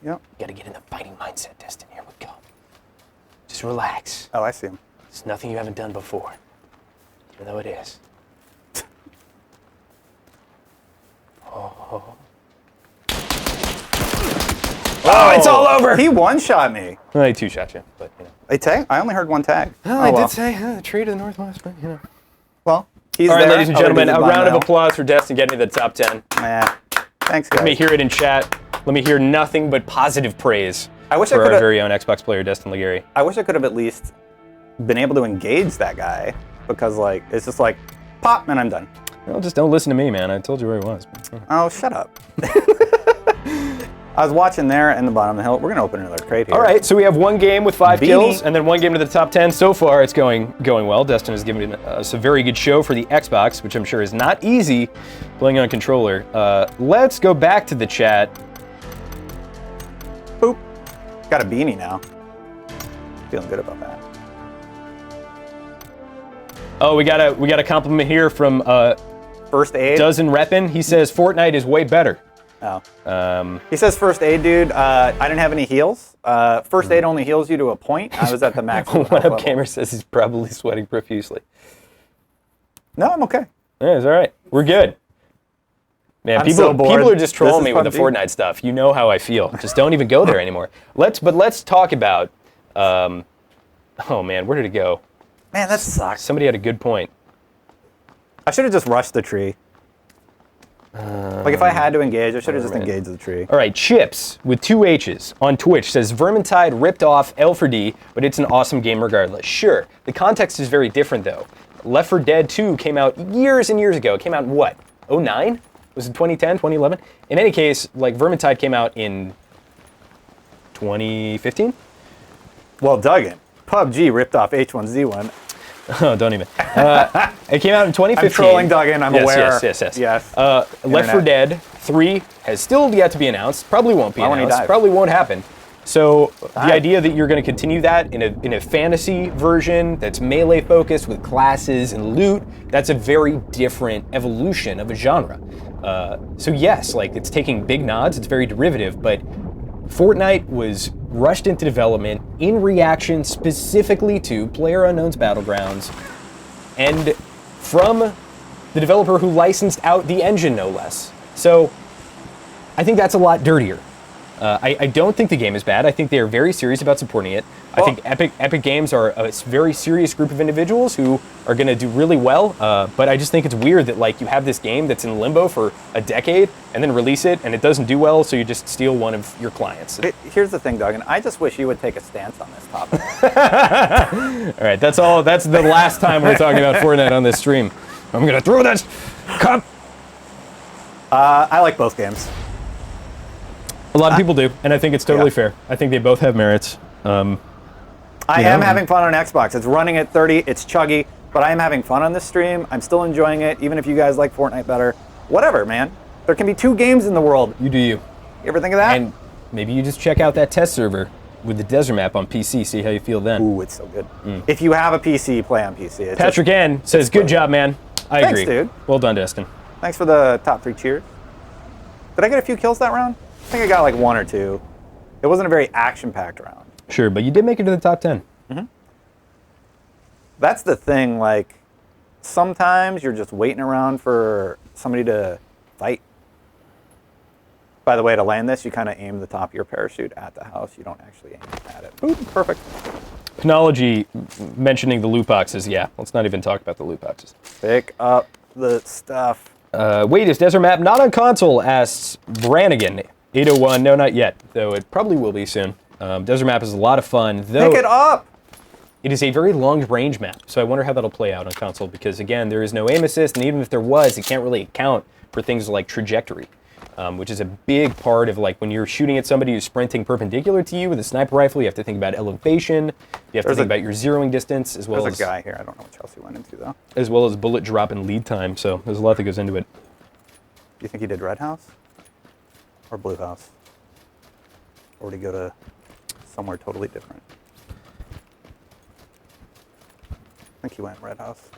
Yep. You got to get in the fighting mindset, Destin. Here we go. Just relax. Oh, I see him. It's nothing you haven't done before, even though it is. Oh, it's all over! He one-shot me. Well, he two-shot you, but, you know. I only heard one tag. Well, I did say the tree to the northwest, but, you know. Well, he's All right, there. ladies and gentlemen, a Already round of did applause for Destin getting to the top 10. Nah. Thanks, guys. Let me hear it in chat. Let me hear nothing but positive praise I wish I for our could've- very own Xbox player, Destin Legary. I wish I could have at least been able to engage that guy because, like, it's just like, pop, and I'm done. Well, just don't listen to me, man. I told you where he was. Oh, shut up. I was watching there in the bottom of the hill. We're going to open another crate here. All right, so we have one game with 5 Beanie. kills, and then one game to the top 10. So far, it's going well. Destin has given us a very good show for the Xbox, which I'm sure is not easy playing on a controller. Let's go back to the chat. Boop. Got a beanie now. Feeling good about that. Oh, we got a compliment here from First aid? Dozen Reppin'. He says Fortnite is way better. Oh. He says first aid, dude. I didn't have any heals. First aid only heals you to a point. I was at the maximum. One Up Gamer says he's probably sweating profusely. No, I'm okay. Yeah, it's all right. We're good. Man, I'm so bored. people are just trolling me with the PUBG. Fortnite stuff. You know how I feel. Just don't even go there anymore. Let's talk about. Oh man, where did it go? Man, that sucks. Somebody had a good point. I should have just rushed the tree. Like if I had to engage, I should have just engaged the tree. All right, Chips with 2 H's on Twitch says Vermintide ripped off L4D, but it's an awesome game regardless. Sure, the context is very different though. Left 4 Dead 2 came out years and years ago. It came out in what? 09? Was it 2010, 2011? In any case, like Vermintide came out in 2015? Well, Duggan, PUBG ripped off H1Z1. Oh, don't even. It came out in 2015. I'm trolling Duggan, I'm aware. Yes. Yes. Left 4 Dead 3 has still yet to be announced. Probably won't be Why won't he announced. die? Probably won't happen. So the Die. idea that you're going to continue that in a fantasy version that's melee focused with classes and loot, that's a very different evolution of a genre. So yes, like it's taking big nods. It's very derivative, but Fortnite was rushed into development in reaction specifically to PlayerUnknown's Battlegrounds, and from the developer who licensed out the engine, no less. So I think that's a lot dirtier. I don't think the game is bad. I think they are very serious about supporting it. I think Epic Games are a very serious group of individuals who are going to do really well. But I just think it's weird that like you have this game that's in limbo for a decade and then release it and it doesn't do well, so you just steal one of your clients. Here's the thing, Duggan. I just wish you would take a stance on this topic. All right, that's all. That's the last time we're talking about Fortnite on this stream. I'm going to throw this cup. I like both games. A lot of people do, and I think it's totally fair. I think they both have merits. I am having fun on Xbox. It's running at 30. It's chuggy, but I am having fun on this stream. I'm still enjoying it, even if you guys like Fortnite better. Whatever, man. There can be 2 games in the world. You do you. You ever think of that? And maybe you just check out that test server with the desert map on PC, see how you feel then. Ooh, it's so good. If you have a PC, play on PC. It's Patrick N says, good job, man. I Thanks, agree. dude. Well done, Destin. Thanks for the top 3 cheers. Did I get a few kills that round? I think I got like 1 or 2. It wasn't a very action-packed round. Sure, but you did make it to the top 10. That's the thing, like, sometimes you're just waiting around for somebody to fight. By the way, to land this, you kind of aim the top of your parachute at the house. You don't actually aim at it. Ooh, perfect. Penology mentioning the loot boxes. Yeah, let's not even talk about the loot boxes. Pick up the stuff. Wait, is Desert Map not on console? Asks Brannigan. 801, no, not yet, though it probably will be soon. Desert Map is a lot of fun, though Pick it up! it is a very long-range map, so I wonder how that'll play out on console, because again, there is no aim assist, and even if there was, it can't really account for things like trajectory, which is a big part of like when you're shooting at somebody who's sprinting perpendicular to you with a sniper rifle, you have to think about elevation, you have to think about your zeroing distance, as well There's as a guy here. I don't know which house he went into, though. as well as bullet drop and lead time, so there's a lot that goes into it. Do you think he did red house? Or blue house? Or did he go to somewhere totally different? I think he went red house.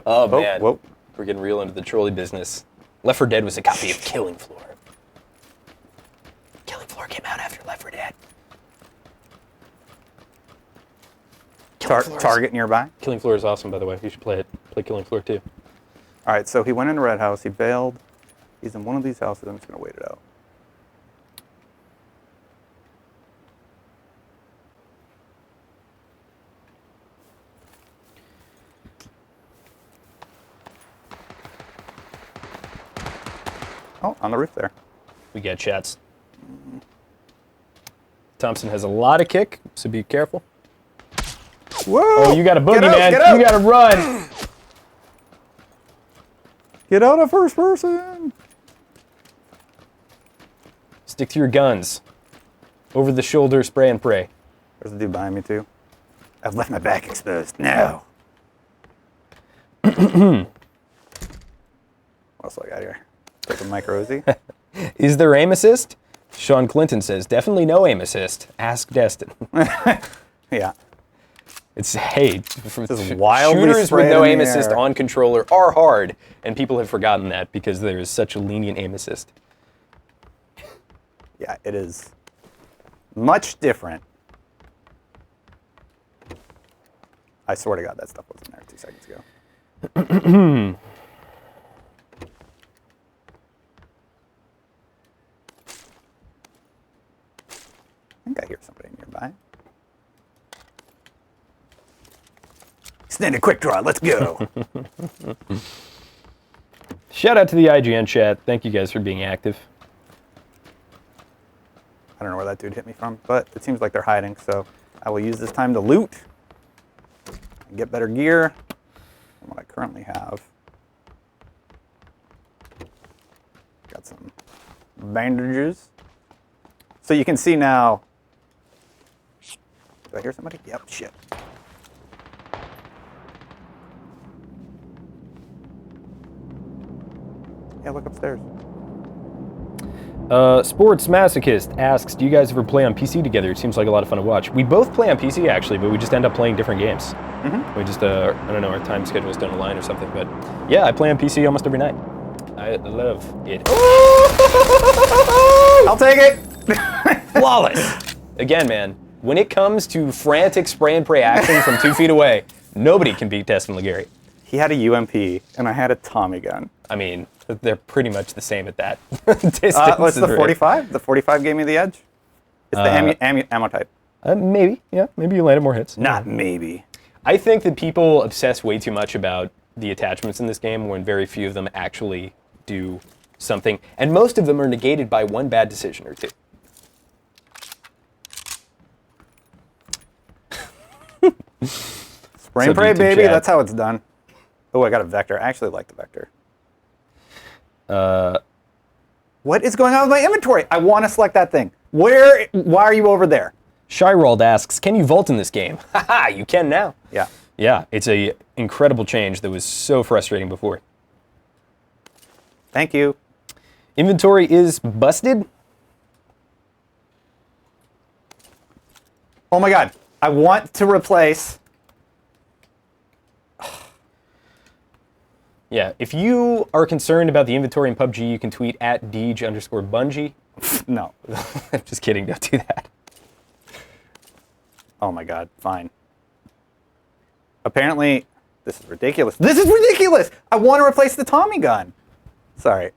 Oh man, whoa. We're getting real into the trolley business. Left 4 Dead was a copy of Killing Floor. Killing Floor came out after Left 4 Dead. Target nearby? Killing Floor is awesome, by the way. You should play it. Play Killing Floor too. All right, so he went in red house. He bailed. He's in one of these houses. I'm just going to wait it out. Oh, on the roof there. We get chats. Thompson has a lot of kick, so be careful. Whoa! Oh, you got a boogie, man. You got to run. Get out of first person. Stick to your guns. Over the shoulder, spray and pray. There's a dude behind me, too. I've left my back exposed. No. What else do I got here? Take a micro Uzi. Is there aim assist? Sean Clinton says, definitely no aim assist. Ask Destin. Yeah. It's, hey, wildly shooters with sprayed no in aim the assist air. on controller are hard, and people have forgotten that because there is such a lenient aim assist. Yeah, it is much different. I swear to God, that stuff wasn't there 2 seconds ago. I think I hear somebody nearby. Extended quick draw, let's go. Shout out to the IGN chat. Thank you guys for being active. I don't know where that dude hit me from, but it seems like they're hiding, so I will use this time to loot and get better gear than what I currently have. Got some bandages. So you can see now. Do I hear somebody? Yep, shit. Yeah, look upstairs. Sports Masochist asks, do you guys ever play on PC together? It seems like a lot of fun to watch. We both play on PC, actually, but we just end up playing different games. We just, I don't know, our time schedules don't align or something, but yeah, I play on PC almost every night. I love it. I'll take it! Flawless! Again, man, when it comes to frantic spray and pray action from 2 feet away, nobody can beat Destin Legary. He had a UMP, and I had a Tommy gun. I mean, they're pretty much the same at that distance. What's the 45? The 45 gave me the edge? It's the ammo type. Maybe, yeah. Maybe you landed more hits. Not maybe. I think that people obsess way too much about the attachments in this game when very few of them actually do something. And most of them are negated by one bad decision or two. Spray and pray, baby. That's how it's done. Oh, I got a vector. I actually like the vector. What is going on with my inventory? I want to select that thing. Why are you over there? Shyrold asks, can you vault in this game? Haha, you can now. Yeah. Yeah, it's a incredible change that was so frustrating before. Thank you. Inventory is busted. Oh my God. I want to replace. Yeah, if you are concerned about the inventory in PUBG, you can tweet at Deej_Bungie. No. I'm just kidding, don't do that. Oh my God, fine. Apparently, this is ridiculous. This is ridiculous! I want to replace the Tommy gun. Sorry.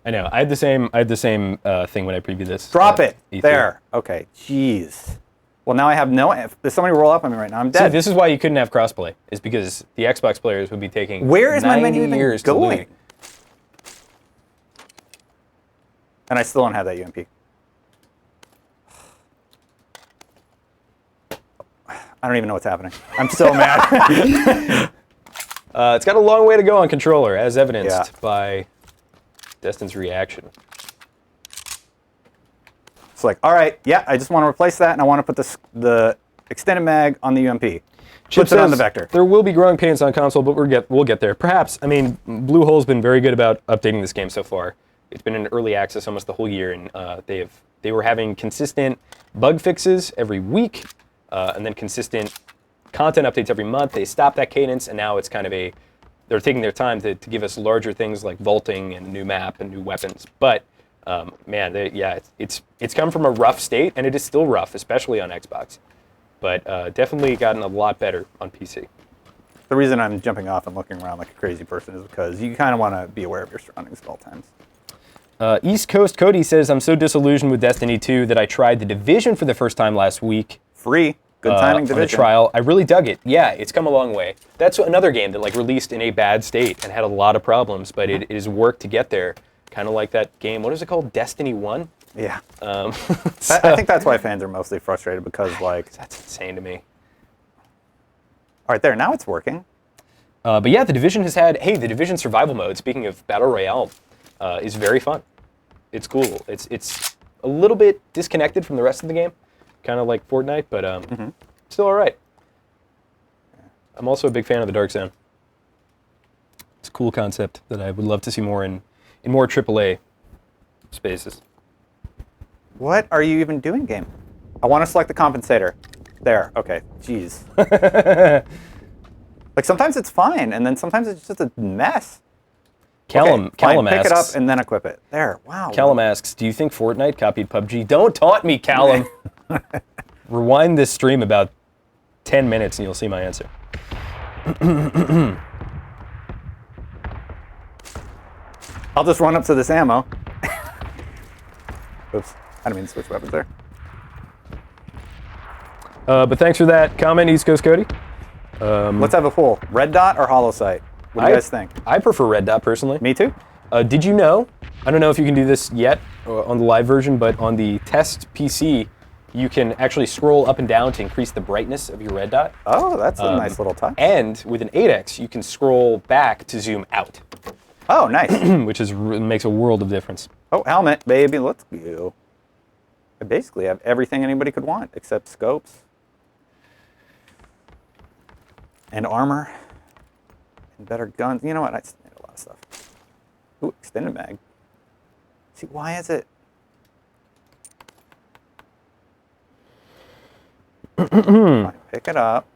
I know, I had the same thing when I previewed this. Drop it. E3. There. Okay, jeez. Well, now I have no... If somebody roll up on me right now, I'm dead. See, this is why you couldn't have crossplay, is because the Xbox players would be taking Where is my 90 menu even years going? to loot. And I still don't have that UMP. I don't even know what's happening. I'm so mad. It's got a long way to go on controller, as evidenced by Destin's reaction. It's like, all right, yeah, I just want to replace that, and I want to put the extended mag on the UMP. Chip Puts it on the says, vector. There will be growing pains on console, but we'll get there. Perhaps. I mean, Bluehole's been very good about updating this game so far. It's been in early access almost the whole year, and they were having consistent bug fixes every week, and then consistent content updates every month. They stopped that cadence, and now it's kind of they're taking their time to give us larger things like vaulting and a new map and new weapons. But man, it's come from a rough state, and it is still rough, especially on Xbox. But definitely gotten a lot better on PC. The reason I'm jumping off and looking around like a crazy person is because you kind of want to be aware of your surroundings at all times. East Coast Cody says, I'm so disillusioned with Destiny 2 that I tried The Division for the first time last week. Free. Good timing, Division. On the trial. I really dug it. Yeah, it's come a long way. That's another game that like released in a bad state and had a lot of problems, but it has worked to get there. kind of like that game. What is it called? Destiny 1? Yeah. So, I think that's why fans are mostly frustrated because, like... That's insane to me. All right, there. Now it's working. But yeah, The Division has had... Hey, The Division survival mode, speaking of Battle Royale, is very fun. It's cool. It's a little bit disconnected from the rest of the game, kind of like Fortnite, but still all right. I'm also a big fan of the Dark Zone. It's a cool concept that I would love to see more in more AAA spaces. What are you even doing, game? I want to select the compensator. There. Okay. Jeez. Like, sometimes it's fine, and then sometimes it's just a mess. Callum Callum asks... Pick it up and then equip it. There. Wow. Callum asks, do you think Fortnite copied PUBG? Don't taunt me, Callum. Rewind this stream about 10 minutes and you'll see my answer. I'll just run up to this ammo. Oops. I didn't mean to switch weapons there. But thanks for that comment, East Coast Cody. Let's have a poll. Red dot or hollow sight? What do you guys think? I prefer Red Dot, personally. Me too. Did you know, I don't know if you can do this yet on the live version, but on the test PC, you can actually scroll up and down to increase the brightness of your red dot. Oh, that's a nice little touch. And with an 8X, you can scroll back to zoom out. Oh, nice. Which makes a world of difference. Oh, helmet, baby. Let's go. I basically have everything anybody could want except scopes and armor and better guns. You know what? I just need a lot of stuff. Ooh, extended mag. See, why is it? Fine, pick it up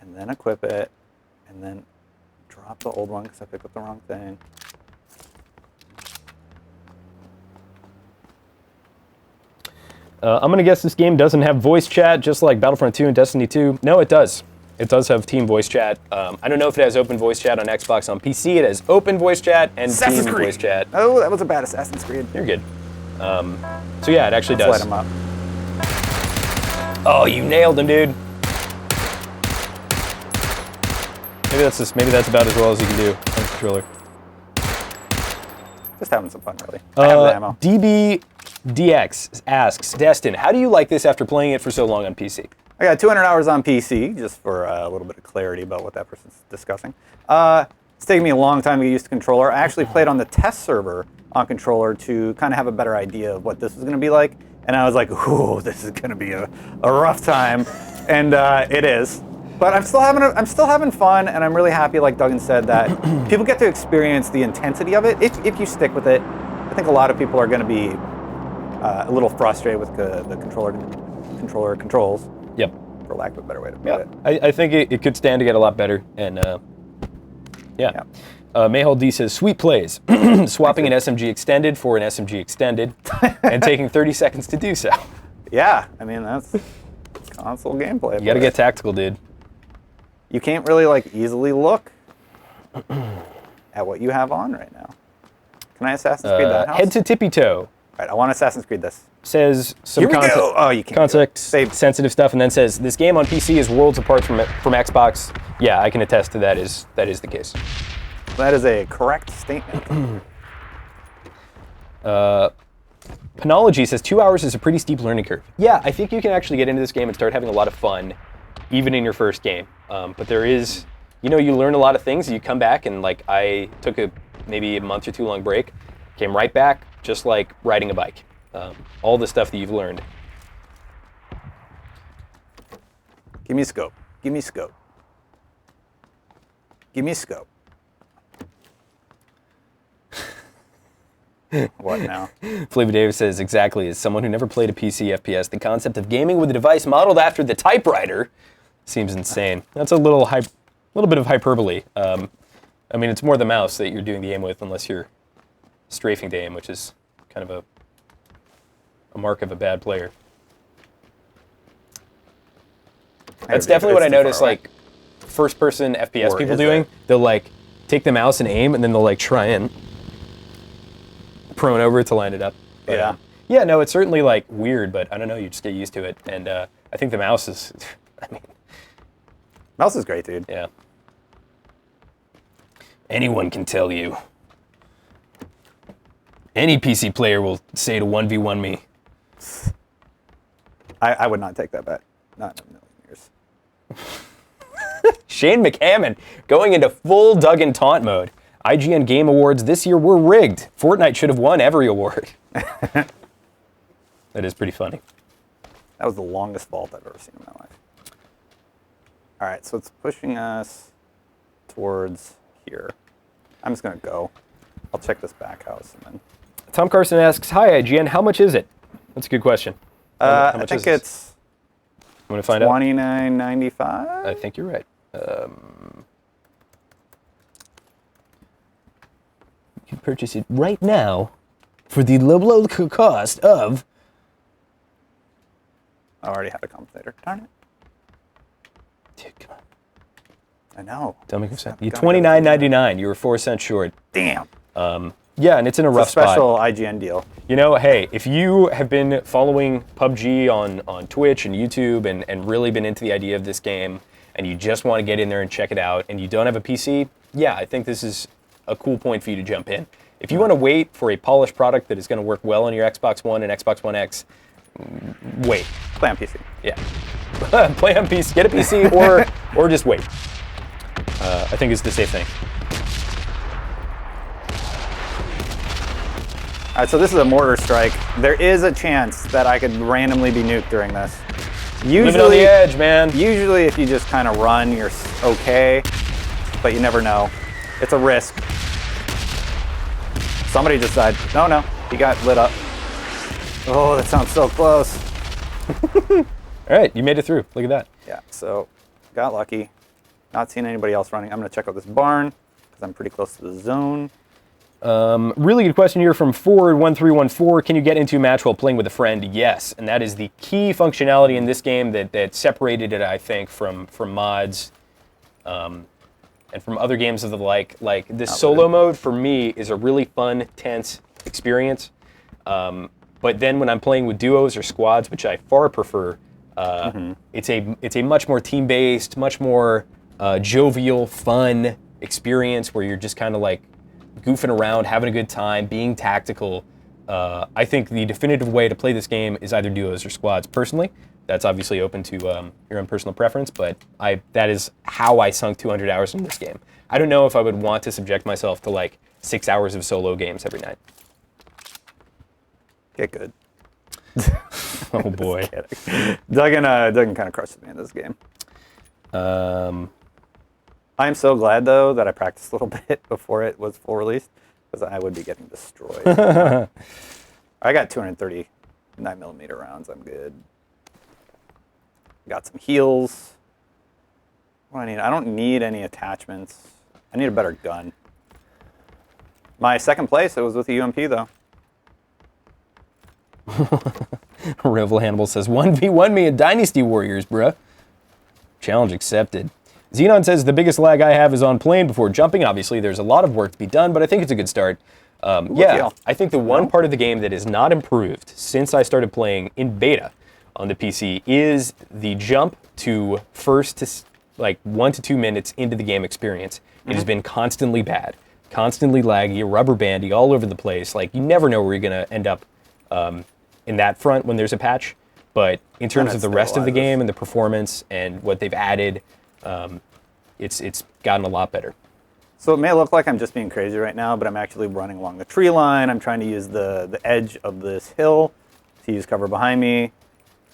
and then equip it and then drop the old one because I picked up the wrong thing. I'm going to guess this game doesn't have voice chat, just like Battlefront 2 and Destiny 2. No, it does. It does have team voice chat. I don't know if it has open voice chat on Xbox. On PC, it has open voice chat and team voice chat. Oh, that was a bad Assassin's Creed. You're good. So yeah, it actually does. Let's light him up. Oh, you nailed him, dude. Maybe that's about as well as you can do on the controller. Just having some fun, really. I have the ammo. DBDX asks, Destin, how do you like this after playing it for so long on PC? I got 200 hours on PC, just for a little bit of clarity about what that person's discussing. It's taken me a long time to get used to controller. I actually played on the test server on controller to kind of have a better idea of what this was going to be like. And I was like, ooh, this is going to be a rough time. And it is. But I'm still having fun, and I'm really happy, like Duggan said, that people get to experience the intensity of it if you stick with it. I think a lot of people are going to be a little frustrated with the controller controls. Yep. For lack of a better way to put it. I think it could stand to get a lot better, and yeah. Mayhol D says, sweet plays. Swapping an SMG extended for an SMG extended, and taking 30 seconds to do so. Yeah, I mean, that's console gameplay. You gotta get tactical, dude. You can't really, like, easily look at what you have on right now. Can I Assassin's Creed that house? Head to Tippy Toe. Right, I want Assassin's Creed this. Says some Oh, you can't context-sensitive stuff, and then says, this game on PC is worlds apart from Xbox. Yeah, I can attest to that is the case. That is a correct statement. Panology says 2 hours is a pretty steep learning curve. Yeah, I think you can actually get into this game and start having a lot of fun, even in your first game. But there is, you learn a lot of things. You come back, and like I took maybe a month or two long break, came right back, just like riding a bike. All the stuff that you've learned. Give me a scope. Give me a scope. Give me a scope. What now? Flavor Davis says, exactly, as someone who never played a PC FPS, the concept of gaming with a device modeled after the typewriter seems insane. That's a little bit of hyperbole. I mean, it's more the mouse that you're doing the aim with, unless you're strafing to aim, which is kind of a mark of a bad player. That's definitely what I notice, like, first-person FPS people doing. They'll, like, take the mouse and aim, and then they'll, like, try and prone over to line it up. But, yeah. Yeah, no, it's certainly, like, weird, but I don't know, you just get used to it. And I think the mouse is, I mean... Mouse is great, dude. Yeah. Anyone can tell you. Any PC player will say to 1v1 me. I would not take that bet. Not in a million years. Shane McHammond going into full Duggan taunt mode. IGN Game Awards this year were rigged. Fortnite should have won every award. That is pretty funny. That was the longest vault I've ever seen in my life. All right, so it's pushing us towards here. I'm just going to go. I'll check this back house. And then. Tom Carson asks, hi, IGN, how much is it? That's a good question. How I much think is this? it's I'm going to find out. $29.95. I think you're right. You can purchase it right now for the low cost of... I already had a compensator. Darn it. Dude, come on. I know. Tell me percent. You're $29.99. You were 4 cents short. Damn. Yeah, and it's in a rough It's a special spot. IGN deal. You know, hey, if you have been following PUBG on Twitch and YouTube and really been into the idea of this game and you just want to get in there and check it out and you don't have a PC, yeah, I think this is a cool point for you to jump in. If you want to wait for a polished product that is going to work well on your Xbox One and Xbox One X, wait. Play on PC. Yeah. Play on PC, get a PC or just wait. I think it's the safe thing. All right, so this is a mortar strike. There is a chance that I could randomly be nuked during this. Living on the edge, man. Usually if you just kind of run, you're okay, but you never know. It's a risk. Somebody just died. No, he got lit up. Oh, that sounds so close. All right, you made it through. Look at that. Yeah, so got lucky. Not seeing anybody else running. I'm gonna check out this barn because I'm pretty close to the zone. Really good question here from Ford1314. Can you get into a match while playing with a friend? Yes, and that is the key functionality in this game that separated it, I think, from mods and from other games of the like. Like this solo mode for me is a really fun, tense experience. But then when I'm playing with duos or squads, which I far prefer, it's a much more team-based, much more jovial, fun experience where you're just kind of like goofing around, having a good time, being tactical. I think the definitive way to play this game is either duos or squads. Personally, that's obviously open to your own personal preference, but that is how I sunk 200 hours in this game. I don't know if I would want to subject myself to like 6 hours of solo games every night. Get good. Oh boy. Duggan kind of crushed me in this game. I'm so glad, though, that I practiced a little bit before it was full release, because I would be getting destroyed. I got 239mm rounds. I'm good. Got some heals. What do I need? I don't need any attachments. I need a better gun. My second place, it was with the UMP, though. Revel Hannibal says, 1v1 me in Dynasty Warriors, bruh. Challenge accepted. Xenon says, the biggest lag I have is on plane before jumping. Obviously, there's a lot of work to be done, but I think it's a good start. Yeah, I think the one part of the game that is not improved since I started playing in beta on the PC is the jump to first to like 1 to 2 minutes into the game experience. It has been constantly bad, constantly laggy, rubber bandy, all over the place. Like, you never know where you're going to end up in that front when there's a patch. But in terms of the rest of the game and the performance and what they've added, it's gotten a lot better. So it may look like I'm just being crazy right now, but I'm actually running along the tree line. I'm trying to use the edge of this hill to use cover behind me.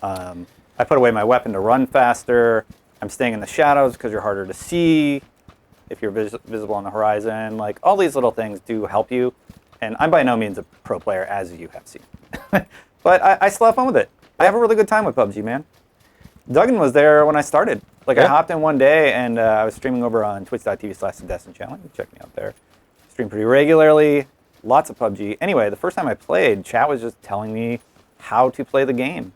I put away my weapon to run faster. I'm staying in the shadows because you're harder to see if you're visible on the horizon. Like, all these little things do help you. And I'm by no means a pro player, as you have seen. But I still have fun with it. I have a really good time with PUBG, man. Duggan was there when I started. Like, I hopped in one day, and I was streaming over on twitch.tv/thedestinchannel. Check me out there. Stream pretty regularly. Lots of PUBG. Anyway, the first time I played, chat was just telling me how to play the game,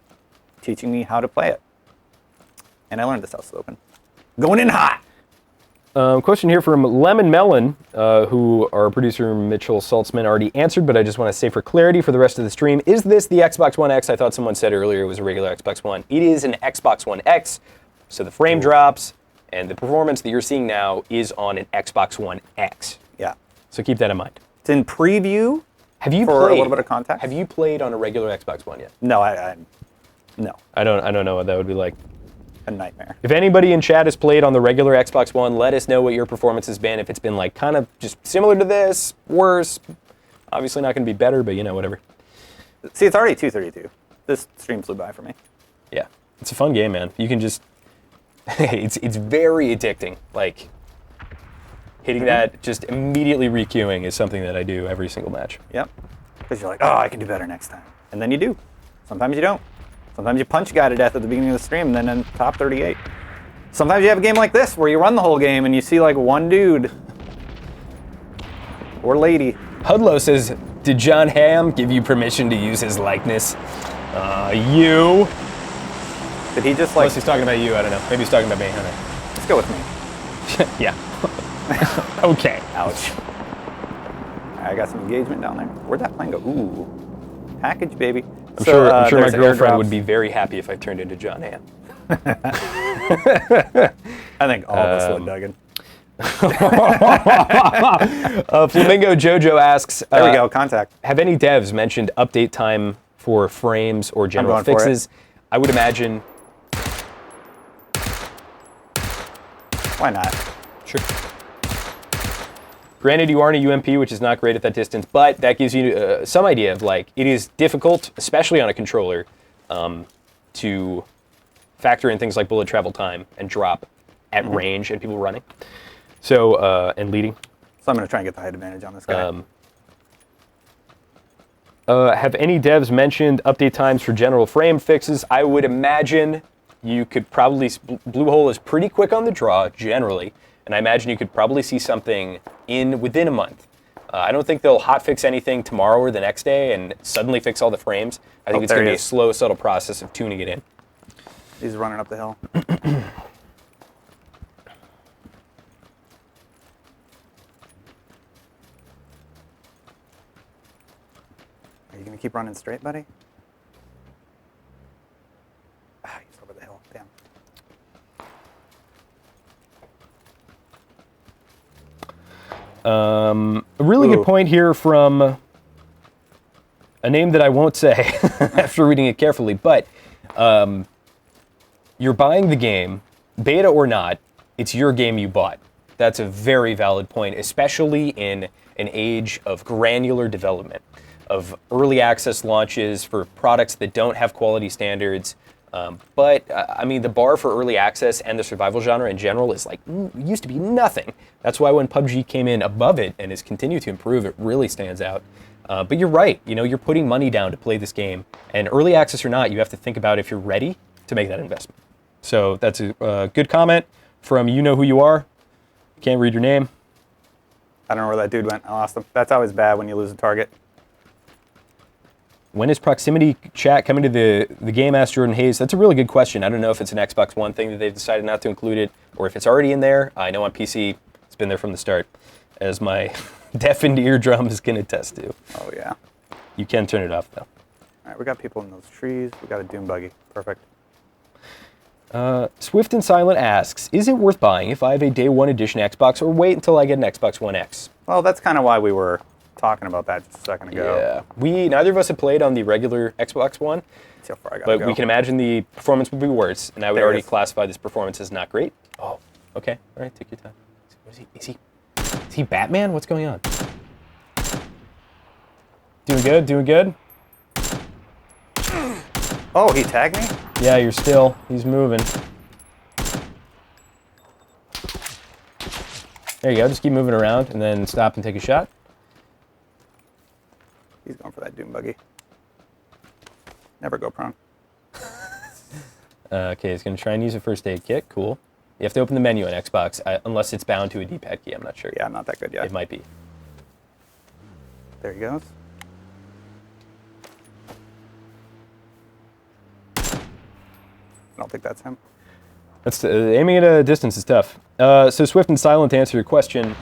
teaching me how to play it. And I learned this house open. Going in hot! Question here from Lemon Melon, who our producer Mitchell Saltzman already answered, but I just want to say for clarity for the rest of the stream, is this the Xbox One X? I thought someone said earlier it was a regular Xbox One. It is an Xbox One X, so the frame drops and the performance that you're seeing now is on an Xbox One X. Yeah. So keep that in mind. It's in preview Have you for played, a little bit of context. Have you played on a regular Xbox One yet? No, no. I don't know what that would be like. A nightmare. If anybody in chat has played on the regular Xbox One, let us know what your performance has been. If it's been like kind of just similar to this, worse, obviously not going to be better, but you know, whatever. See, it's already 2:32. This stream flew by for me. Yeah, it's a fun game, man. You can just, it's very addicting. Like, hitting that, just immediately re-queuing is something that I do every single match. Yep. Because you're like, oh, I can do better next time. And then you do. Sometimes you don't. Sometimes you punch a guy to death at the beginning of the stream and then in top 38. Sometimes you have a game like this where you run the whole game and you see like one dude or lady. Hudlow says, did John Hamm give you permission to use his likeness? You. Did he just like... Unless he's talking about you, I don't know. Maybe he's talking about me, I don't know. Let's go with me. Yeah. Okay. Ouch. I got some engagement down there. Where'd that plane go? Ooh. Package, baby. I'm sure my there's girlfriend airdrops. would be very happy if I turned into John Hamm. I think all of us would, Duggan. Flamingo Jojo asks, There we go, contact. have any devs mentioned update time for frames or general going for it. fixes? I would imagine. Why not? Sure. Granted, you are in a UMP, which is not great at that distance, but that gives you some idea of like, it is difficult, especially on a controller, to factor in things like bullet travel time and drop at range and people running. So, and leading. So I'm going to try and get the height advantage on this guy. Have any devs mentioned update times for general frame fixes? I would imagine you could probably, Bluehole is pretty quick on the draw, generally, and I imagine you could probably see something within a month. I don't think they'll hotfix anything tomorrow or the next day and suddenly fix all the frames. I think it's going to be a slow, subtle process of tuning it in. He's running up the hill. Are you going to keep running straight, buddy? Ah, he's over the hill. Damn. A really good point here from a name that I won't say after reading it carefully, but you're buying the game, beta or not, it's your game you bought. That's a very valid point, especially in an age of granular development, of early access launches for products that don't have quality standards. But I mean, the bar for early access and the survival genre in general is like, used to be nothing. That's why when PUBG came in above it and has continued to improve, it really stands out. But you're right, you know, you're putting money down to play this game, and early access or not, you have to think about if you're ready to make that investment. So that's a good comment from you know who you are. Can't read your name. I don't know where that dude went. I lost him. That's always bad when you lose a target. When is proximity chat coming to the game? Asked Jordan Hayes. That's a really good question. I don't know if it's an Xbox One thing that they've decided not to include it, or if it's already in there. I know on PC it's been there from the start, as my deafened eardrum can attest to. Oh, yeah. You can turn it off, though. All right, we got people in those trees. We got a Doom buggy. Perfect. Swift and Silent asks, is it worth buying if I have a day one edition Xbox, or wait until I get an Xbox One X? Well, that's kind of why we were talking about that just a second ago. Yeah. Neither of us have played on the regular Xbox One, See how far I gotta but go. we can imagine the performance would be worse, and I would There it already is. classify this performance as not great. Oh, okay. All right, take your time. Is he Batman? What's going on? Doing good? Doing good? Oh, he tagged me? Yeah, you're still. He's moving. There you go. Just keep moving around and then stop and take a shot. He's going for that Doom buggy. Never go prone. Okay, he's going to try and use a first aid kit. Cool. You have to open the menu on Xbox, unless it's bound to a D-pad key. I'm not sure. Yeah, I'm not that good yet. It might be. There he goes. I don't think that's him. That's aiming at a distance is tough. So Swift and Silent, to answer your question,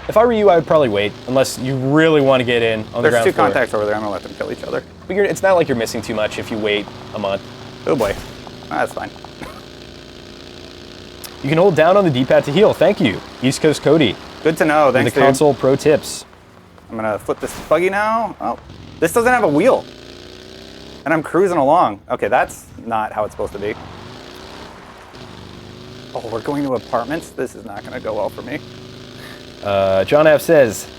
if I were you, I would probably wait, unless you really want to get in on the There's ground two floor. contacts over there. I'm going to let them kill each other. But it's not like you're missing too much if you wait a month. Oh, boy. That's fine. You can hold down on the D-pad to heal. Thank you, East Coast Cody. Good to know. And Thanks, the console pro tips. I'm gonna flip this buggy now. Oh, this doesn't have a wheel. And I'm cruising along. Okay, that's not how it's supposed to be. Oh, we're going to apartments? This is not gonna go well for me. John F. says,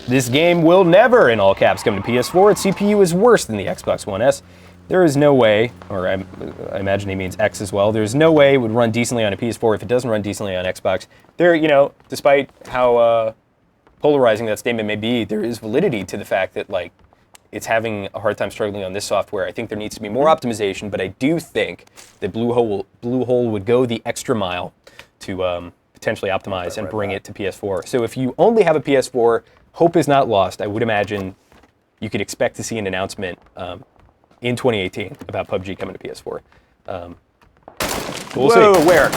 this game will never, in all caps, come to PS4. Its CPU is worse than the Xbox One S. There is no way, or I imagine he means X as well, there's no way it would run decently on a PS4 if it doesn't run decently on Xbox. There, you know, despite how polarizing that statement may be, there is validity to the fact that, like, it's having a hard time struggling on this software. I think there needs to be more optimization, but I do think that Bluehole would go the extra mile to potentially optimize and bring it to PS4. So if you only have a PS4, hope is not lost. I would imagine you could expect to see an announcement in 2018 about PUBG coming to PS4. We'll see. Where?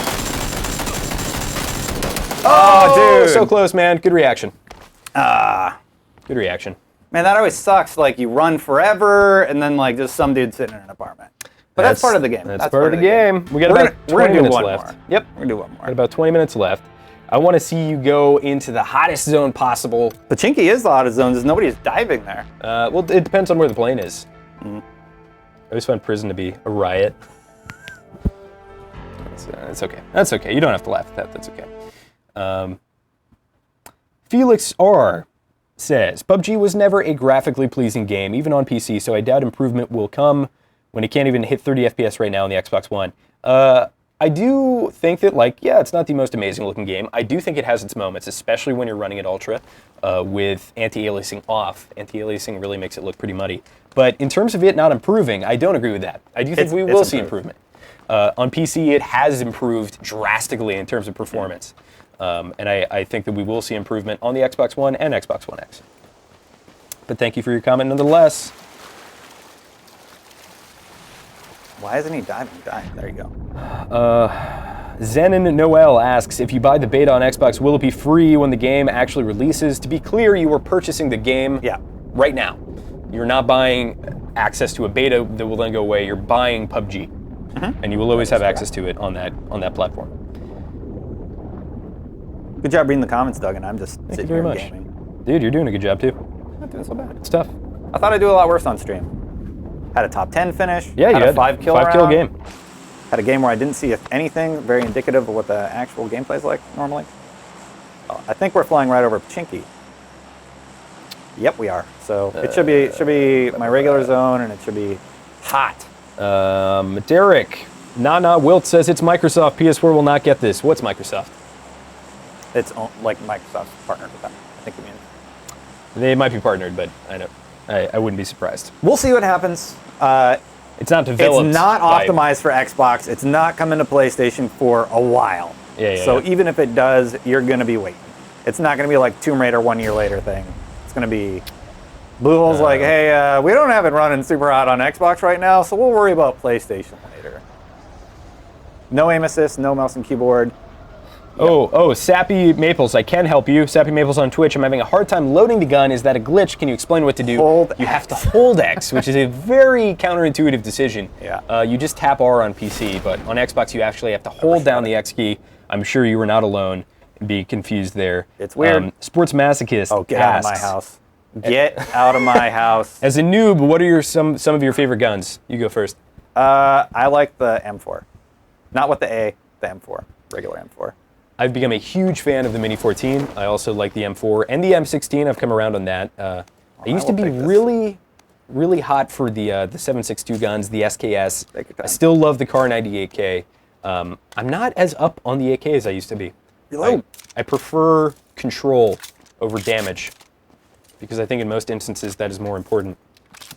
Oh, dude. So close, man. Good reaction. Good reaction. Man, that always sucks. Like, you run forever, and then, like, just some dude sitting in an apartment. But that's part of the game. That's part of the game. We got about 20 minutes left. Yep. We're going to do one more. Got about 20 minutes left. I want to see you go into the hottest zone possible. Pachinki is the hottest zone. There's nobody diving there. Well, it depends on where the plane is. I always find prison to be a riot. It's okay. That's okay. You don't have to laugh at that. That's okay. Felix R. says, PUBG was never a graphically pleasing game, even on PC, so I doubt improvement will come when it can't even hit 30 FPS right now on the Xbox One. I do think that, like, yeah, it's not the most amazing looking game. I do think it has its moments, especially when you're running at Ultra with anti-aliasing off. Anti-aliasing really makes it look pretty muddy. But in terms of it not improving, I don't agree with that. I do think we will see improvement. On PC, it has improved drastically in terms of performance. And I think that we will see improvement on the Xbox One and Xbox One X. But thank you for your comment nonetheless. Why isn't he diving? There you go. Zenon Noel asks, if you buy the beta on Xbox, will it be free when the game actually releases? To be clear, you are purchasing the game right now. You're not buying access to a beta that will then go away. You're buying PUBG. And you will always have access to it on that platform. Good job reading the comments, Doug, and I'm just sitting here gaming. Dude, you're doing a good job, too. Not doing so bad. It's tough. I thought I'd do a lot worse on stream. Had a top 10 finish. Yeah, you had a 5-kill game. Had a game where I didn't see anything very indicative of what the actual gameplay is like normally. I think we're flying right over Pachinki. Yep, we are. So it should be my regular zone, and it should be hot. Derek, Wilt says it's Microsoft. PS4 will not get this. What's Microsoft? It's like Microsoft's partnered with them, I think you mean. They might be partnered, but I wouldn't be surprised. We'll see what happens. It's not developed. It's not optimized for Xbox. It's not coming to PlayStation for a while. So even if it does, you're going to be waiting. It's not going to be like Tomb Raider 1 year later thing. It's going to be Bluehole's like, hey, we don't have it running super hot on Xbox right now, so we'll worry about PlayStation later. No aim assist, no mouse and keyboard. Oh, Sappy Maples, I can help you. Sappy Maples on Twitch, I'm having a hard time loading the gun. Is that a glitch? Can you explain what to do? You have to hold X, which is a very counterintuitive decision. You just tap R on PC, but on Xbox you actually have to hold down the X key. I'm sure you were not alone and be confused there. It's weird. Sports Masochist get out of my house. Get out of my house. As a noob, what are some of your favorite guns? You go first. I like the M4. Not with the A, the M4. Regular M4. I've become a huge fan of the Mini 14. I also like the M4 and the M16. I've come around on that. I used to be really hot for the 7.62 guns, the SKS. I still love the Kar 98K. I'm not as up on the AK as I used to be. I prefer control over damage because I think in most instances that is more important.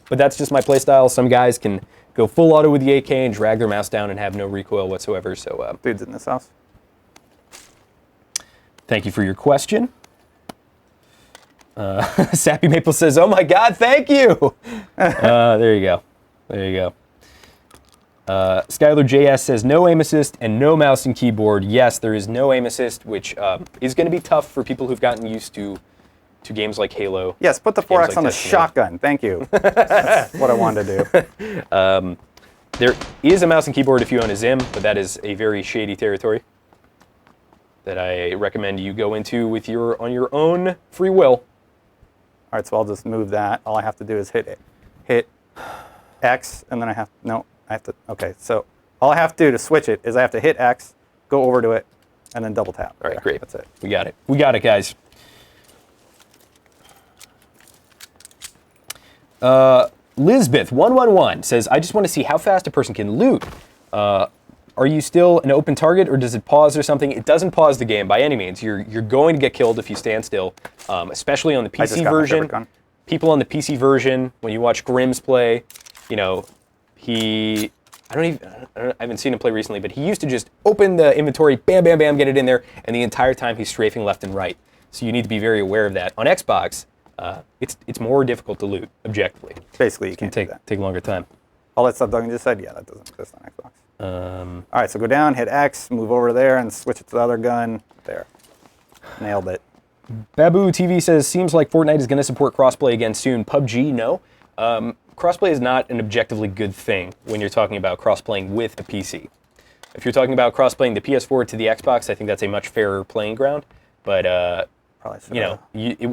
But that's just my playstyle. Some guys can go full auto with the AK and drag their mouse down and have no recoil whatsoever. So, dude's in this house. Thank you for your question. Sappy Maple says, oh my God, thank you. There you go. There you go. Skylar JS says, no aim assist and no mouse and keyboard. Yes, there is no aim assist, which is going to be tough for people who've gotten used to games like Halo. Yes, put the 4X on the shotgun. Thank you. That's what I wanted to do. There is a mouse and keyboard if you own a Zim, but that is a very shady territory that I recommend you go into with on your own free will. right, so I'll just move that. All I have to do is hit X, and then I have to. Okay, so all I have to do to switch it is I have to hit X, go over to it, and then double tap. All right, great. That's it. We got it. We got it, guys. Lisbeth111 says, I just want to see how fast a person can loot. Are you still an open target, or does it pause or something? It doesn't pause the game by any means. You're going to get killed if you stand still, especially on the PC version. People on the PC version, when you watch Grimm's play, you know, I haven't seen him play recently, but he used to just open the inventory, bam, bam, bam, get it in there, and the entire time he's strafing left and right. So you need to be very aware of that. On Xbox, it's more difficult to loot, objectively. Basically, you can't do that. Take longer time. All that stuff Duncan just said, yeah, that doesn't exist on Xbox. All right, so go down, hit X, move over there, and switch it to the other gun. There. Nailed it. Babu TV says, seems like Fortnite is going to support crossplay again soon. PUBG, no. Crossplay is not an objectively good thing when you're talking about cross-playing with a PC. If you're talking about cross-playing the PS4 to the Xbox, I think that's a much fairer playing ground. But you know, it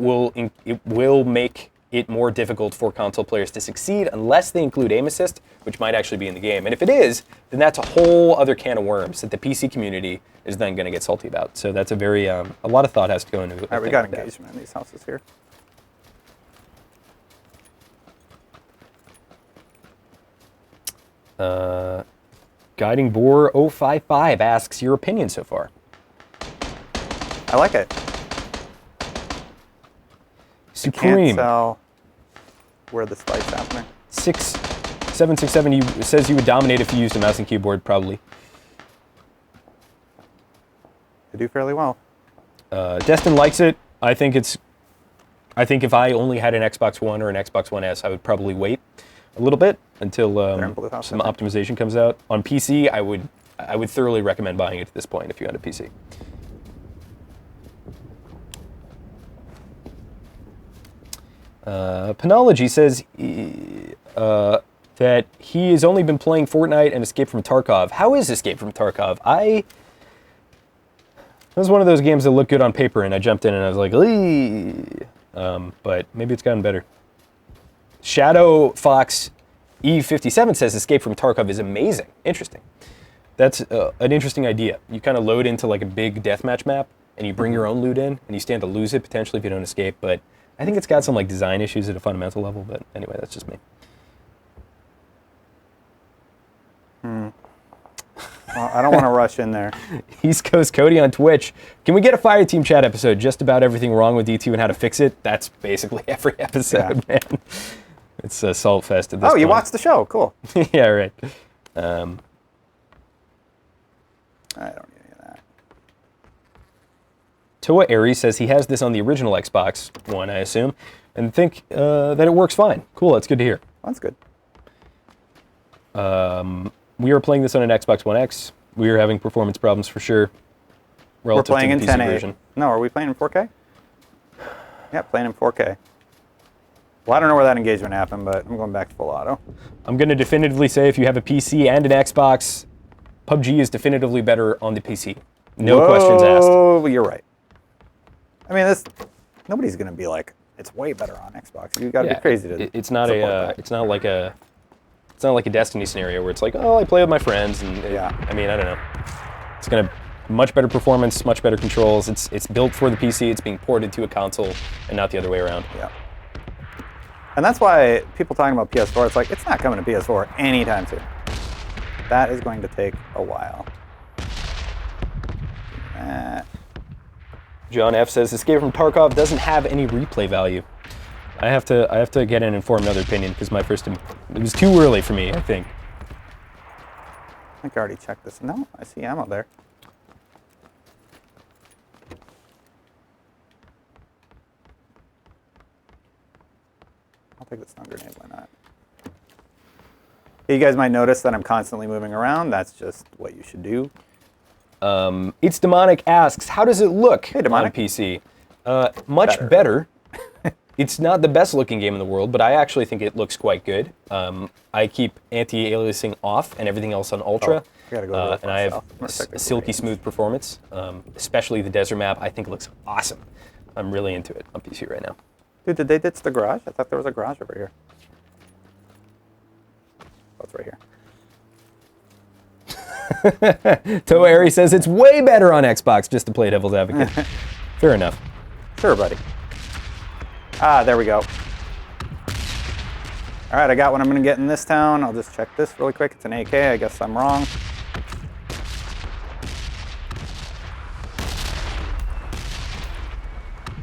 will make it more difficult for console players to succeed unless they include aim assist, which might actually be in the game. And if it is, then that's a whole other can of worms that the PC community is then going to get salty about. So that's a very a lot of thought has to go into it. All right, we got engagement in these houses here. Guiding Boar 055 asks your opinion so far. I like it. Supreme. I can't tell where the spike's happening. 6767 says you would dominate if you used a mouse and keyboard, probably. I do fairly well. Destin likes it. I think if I only had an Xbox One or an Xbox One S, I would probably wait a little bit until some optimization comes out. On PC, I would thoroughly recommend buying it at this point if you had a PC. Penology says that he has only been playing Fortnite and Escape from Tarkov. How is Escape from Tarkov? It was one of those games that looked good on paper, and I jumped in and I was like, but maybe it's gotten better. Shadow Fox E57 says Escape from Tarkov is amazing. Interesting. That's an interesting idea. You kind of load into like a big deathmatch map, and you bring your own loot in, and you stand to lose it potentially if you don't escape. But I think it's got some like design issues at a fundamental level. But anyway, that's just me. Well, I don't want to rush in there. East Coast Cody on Twitch. Can we get a Fire Team Chat episode just about everything wrong with D2 and how to fix it? That's basically every episode, man. It's a salt fest at this point. Oh, you watched the show. Cool. Yeah, right. I don't need any of that. Toa Aries says he has this on the original Xbox One, I assume, and think that it works fine. Cool, that's good to hear. That's good. We are playing this on an Xbox One X. We are having performance problems for sure. We're playing in 1080. Version. No, are we playing in 4K? Yeah, playing in 4K. Well, I don't know where that engagement happened, but I'm going back to full auto. I'm going to definitively say if you have a PC and an Xbox, PUBG is definitively better on the PC. No questions asked. Oh, you're right. I mean, nobody's going to be like, it's way better on Xbox. You got to be crazy to. It's not like a Destiny scenario where it's like, oh, I play with my friends, and I mean, I don't know. It's gonna much better performance, much better controls. It's built for the PC. It's being ported to a console, and not the other way around. Yeah. And that's why people talking about PS4, it's like it's not coming to PS4 anytime soon. That is going to take a while. John F says Escape from Tarkov doesn't have any replay value. I have to get an informed other opinion because it was too early for me, I think. I think I already checked this. No, I see ammo there. I'll take the stun grenade, why not? You guys might notice that I'm constantly moving around. That's just what you should do. It's Demonic asks, how does it look on PC? Much better. It's not the best looking game in the world, but I actually think it looks quite good. I keep anti-aliasing off and everything else on Ultra. And I have a silky smooth performance. Especially the desert map, I think looks awesome. I'm really into it on PC right now. Dude, did they ditch the garage? I thought there was a garage over here. Oh, it's right here. Toari says it's way better on Xbox, just to play devil's advocate. Fair enough. Sure, buddy. Ah, there we go. All right, I got what I'm going to get in this town. I'll just check this really quick. It's an AK. I guess I'm wrong.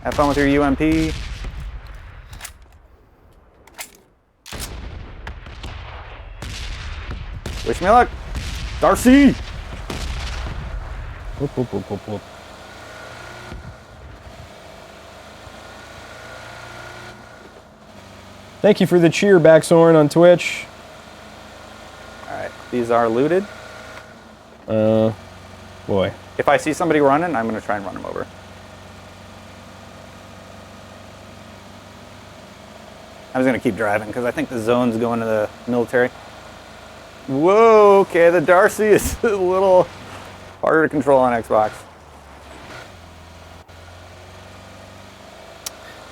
Have fun with your UMP. Wish me luck. Darcy! Whoop, whoop, whoop, whoop, whoop. Thank you for the cheer, Backsorn, on Twitch. All right, these are looted. Boy. If I see somebody running, I'm going to try and run them over. I was going to keep driving because I think the zone's going to the military. Whoa, okay, the Darcy is a little harder to control on Xbox.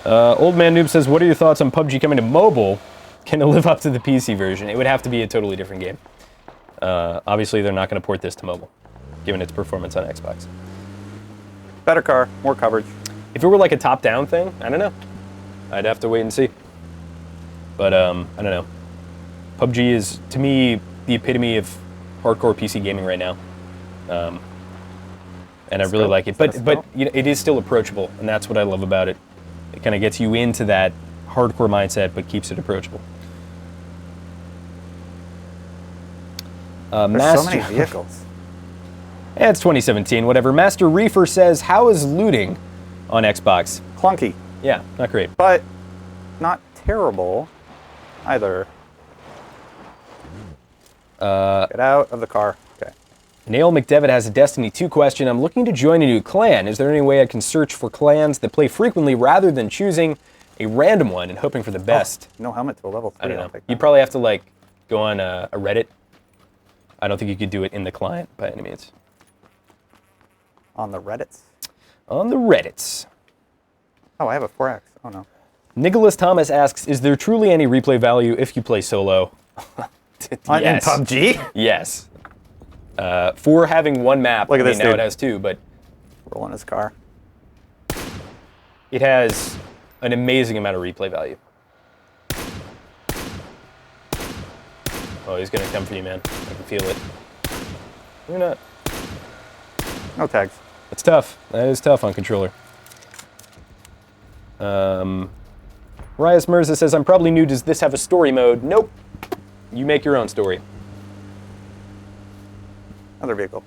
Old Man Noob says, what are your thoughts on PUBG coming to mobile? Can it live up to the PC version? It would have to be a totally different game. Obviously, they're not going to port this to mobile, given its performance on Xbox. Better car, more coverage. If it were like a top-down thing, I don't know. I'd have to wait and see. But, I don't know. PUBG is, to me, the epitome of hardcore PC gaming right now. And I really like it. But you know, it is still approachable, and that's what I love about it. It kind of gets you into that hardcore mindset, but keeps it approachable. There's so many vehicles. Yeah, it's 2017, whatever. Master Reefer says, how is looting on Xbox? Clunky. Yeah, not great. But not terrible either. Get out of the car. Okay. Nail McDevitt has a Destiny 2 question. I'm looking to join a new clan. Is there any way I can search for clans that play frequently rather than choosing a random one and hoping for the best? Oh, no helmet to a level 3. I don't know. You probably have to like go on a Reddit. I don't think you could do it in the client by any means. On the Reddits? On the Reddits. Oh, I have a 4X. Oh, no. Nicholas Thomas asks, is there truly any replay value if you play solo? Yes. In PUBG? Yes. For having one map, Look at this now dude. it has two, but Rolling his car. it has an amazing amount of replay value. Oh, he's going to come for you, man. I can feel it. You're not. No tags. It's tough. That is tough on controller. Rias Mirza says, I'm probably new. Does this have a story mode? Nope. You make your own story. Another vehicle.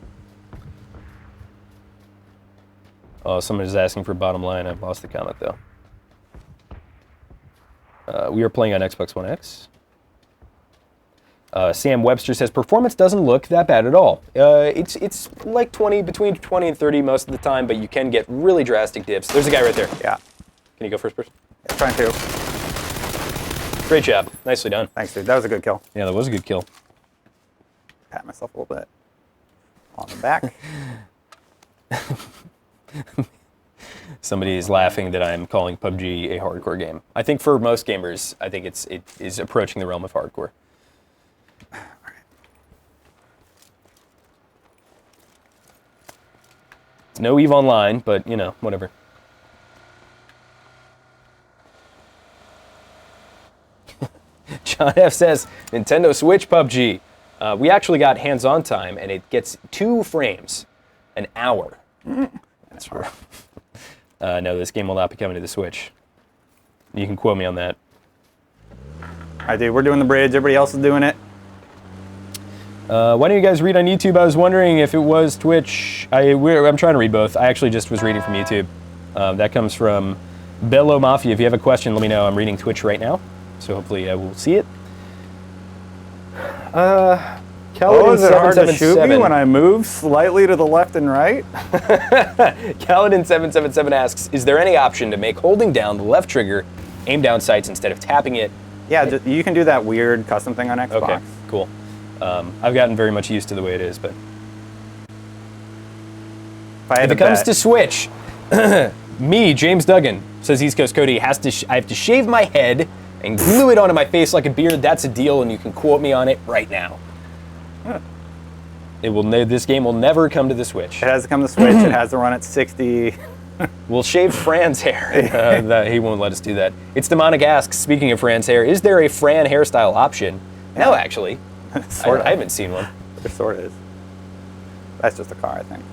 Oh, someone is asking for bottom line. I've lost the comment, though. We are playing on Xbox One X. Sam Webster says, performance doesn't look that bad at all. It's like between 20 and 30 most of the time, but you can get really drastic dips. There's a guy right there. Yeah. Can you go first person? Yeah, trying to. Great job. Nicely done. Thanks, dude. That was a good kill. Yeah, that was a good kill. Pat myself a little bit. On the back. Somebody is laughing that I'm calling PUBG a hardcore game. I think for most gamers, I think it is approaching the realm of hardcore. It's no EVE Online, but, you know, whatever. John F. says, Nintendo Switch PUBG. We actually got hands-on time, and it gets 2 frames an hour. That's true. No, this game will not be coming to the Switch. You can quote me on that. All right, dude, we're doing the bridge. Everybody else is doing it. Why don't you guys read on YouTube? I was wondering if it was Twitch. I'm trying to read both. I actually just was reading from YouTube. That comes from Bello Mafia. If you have a question, let me know. I'm reading Twitch right now, so hopefully I will see it. Oh, is it hard to shoot me when I move slightly to the left and right? Kaladin777 asks, is there any option to make holding down the left trigger aim down sights instead of tapping it? Yeah, you can do that weird custom thing on Xbox. Okay, cool. I've gotten very much used to the way it is, but if it comes to Switch, Me, James Duggan, says East Coast Cody, I have to shave my head and glue it onto my face like a beard. That's a deal, and you can quote me on it right now. Huh. This game will never come to the Switch. It has to come to the Switch. It has to run at 60. We'll shave Fran's hair. He won't let us do that. It's Demonic asks, speaking of Fran's hair, is there a Fran hairstyle option? Yeah. No, actually. Sort I haven't seen one. There sort of is. That's just a car, I think.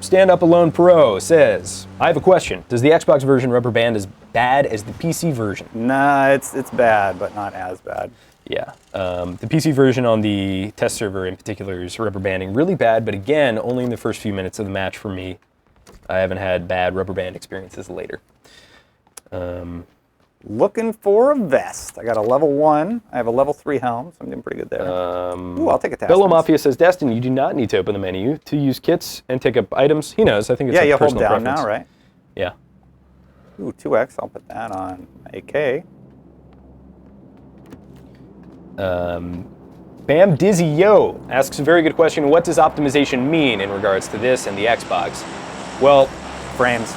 Stand Up Alone Pro says, I have a question. Does the Xbox version rubber band as bad as the PC version? Nah, it's bad, but not as bad. Yeah. The PC version on the test server in particular is rubber banding really bad, but again, only in the first few minutes of the match for me. I haven't had bad rubber band experiences later. Looking for a vest. I got a level 1. I have a level 3 helm, so I'm doing pretty good there. Ooh, I'll take a task. Bello Mafia says, Destin, you do not need to open the menu to use kits and take up items. He knows. I think it's yeah, a you hold personal down preference. now, right? Yeah. Ooh, 2x. I'll put that on AK. Bam Dizzy Yo asks a very good question. What does optimization mean in regards to this and the Xbox? Well, Frames.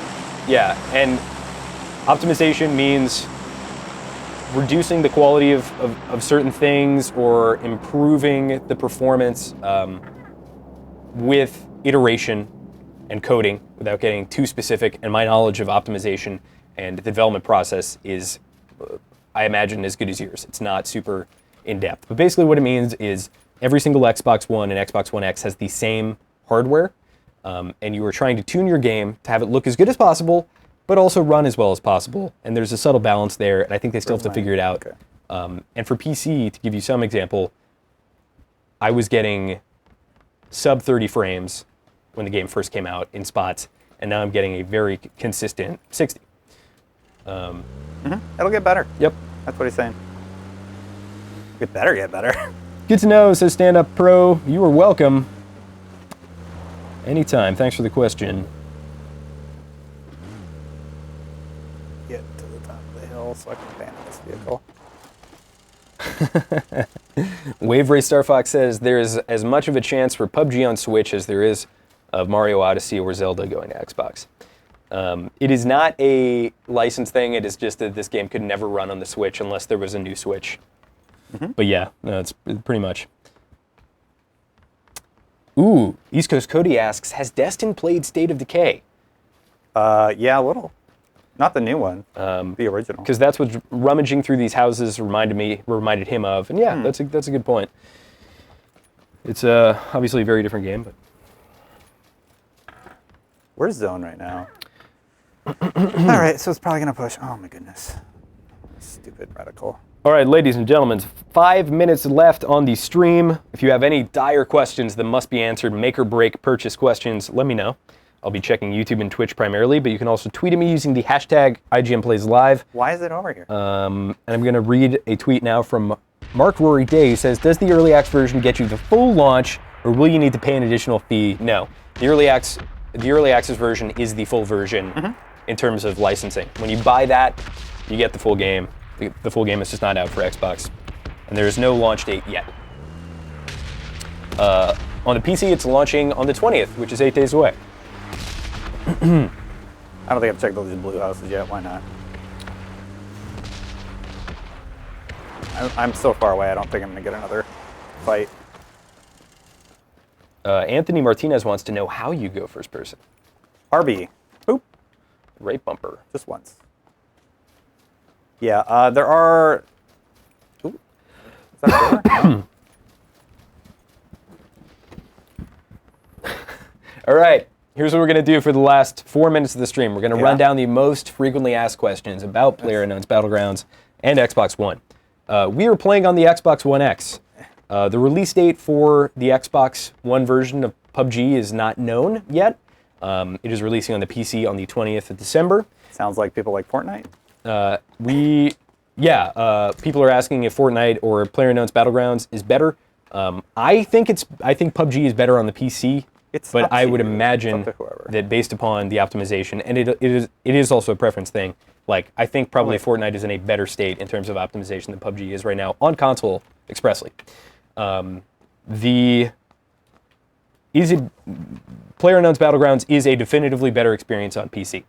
yeah, and optimization means reducing the quality of certain things or improving the performance with iteration and coding without getting too specific. And my knowledge of optimization and the development process is, I imagine, as good as yours. It's not super in-depth. But basically what it means is every single Xbox One and Xbox One X has the same hardware, and you are trying to tune your game to have it look as good as possible, but also run as well as possible. And there's a subtle balance there, and I think they still have to figure it out. Okay. And for PC, to give you some example, I was getting sub 30 frames when the game first came out in spots, and now I'm getting a very consistent 60. It'll get better. Yep. That's what he's saying. Get better. Good to know, says Stand Up Pro. You are welcome. Anytime. Thanks for the question. Get to the top of the hill so I can abandon this vehicle. Wave Ray Star Fox says there is as much of a chance for PUBG on Switch as there is of Mario Odyssey or Zelda going to Xbox. It is not a license thing. It is just that this game could never run on the Switch unless there was a new Switch. But yeah, no, it's pretty much. Ooh, East Coast Cody asks, has Destin played State of Decay? Yeah, a little. Not the new one, the original. Because that's what rummaging through these houses reminded him of. And yeah, that's a good point. It's obviously a very different game, but Where's Zone right now? All right, so it's probably going to push. Oh, my goodness. Stupid reticle. All right, ladies and gentlemen, 5 minutes left on the stream. If you have any dire questions that must be answered, make or break purchase questions, let me know. I'll be checking YouTube and Twitch primarily, but you can also tweet at me using the hashtag IGN Plays Live. Why is it over here? And I'm going to read a tweet now from Mark Rory Day, who says, does the early access version get you the full launch, or will you need to pay an additional fee? No. The early access version is the full version in terms of licensing. When you buy that, you get the full game. The full game is just not out for Xbox. And there is no launch date yet. On the PC, it's launching on the 20th, which is 8 days away. I don't think I've checked all these blue houses yet. Why not? I'm so far away, I don't think I'm going to get another fight. Anthony Martinez wants to know how you go first person. RB. Boop. Right bumper. Just once. Yeah, there are... Ooh. Is that a door? No. All right, here's what we're going to do for the last 4 minutes of the stream. We're going to run down the most frequently asked questions about PlayerUnknown's Battlegrounds and Xbox One. We are playing on the Xbox One X. The release date for the Xbox One version of PUBG is not known yet. It is releasing on the PC on the 20th of December. Sounds like people like Fortnite. People are asking if Fortnite or PlayerUnknown's Battlegrounds is better. I think PUBG is better on the PC, but I would imagine that based upon the optimization, and it is also a preference thing. Like, I think probably Fortnite is in a better state in terms of optimization than PUBG is right now on console expressly. PlayerUnknown's Battlegrounds is a definitively better experience on PC.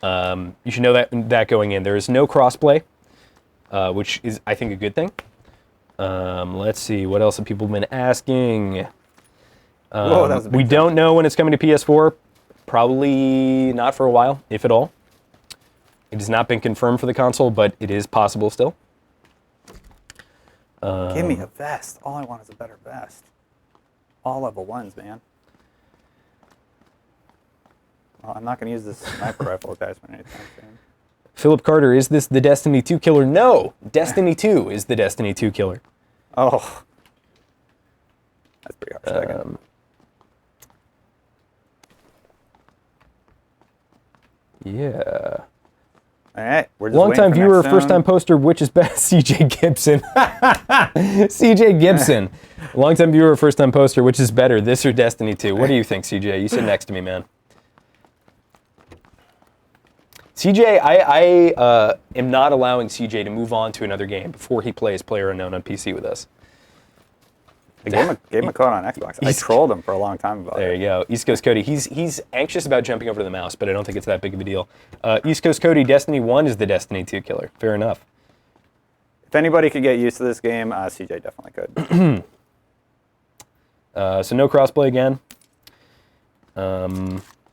You should know that going in. There is no crossplay, which is, I think, a good thing. Let's see, what else have people been asking? Whoa, that was a big we jump. don't know when it's coming to PS4. Probably not for a while, if at all. It has not been confirmed for the console, but it is possible still. Give me a vest. All I want is a better vest. All level 1s, man. Well, I'm not going to use this sniper rifle attachment anytime soon. Philip Carter, is this the Destiny 2 killer? No! Destiny 2 is the Destiny 2 killer. Oh. That's pretty harsh. Yeah. All right. We're just Long-time waiting for viewer, next first-time zone. poster, which is best? CJ Gibson. CJ Gibson. Long-time viewer, first-time poster, which is better, this or Destiny 2? What do you think, CJ? You sit next to me, man. CJ, I am not allowing CJ to move on to another game before he plays PlayerUnknown on PC with us. I gave him a code on Xbox. I trolled him for a long time about There it. you go. East Coast Cody. He's anxious about jumping over to the mouse, but I don't think it's that big of a deal. East Coast Cody, Destiny 1 is the Destiny 2 killer. Fair enough. If anybody could get used to this game, CJ definitely could. So no crossplay again.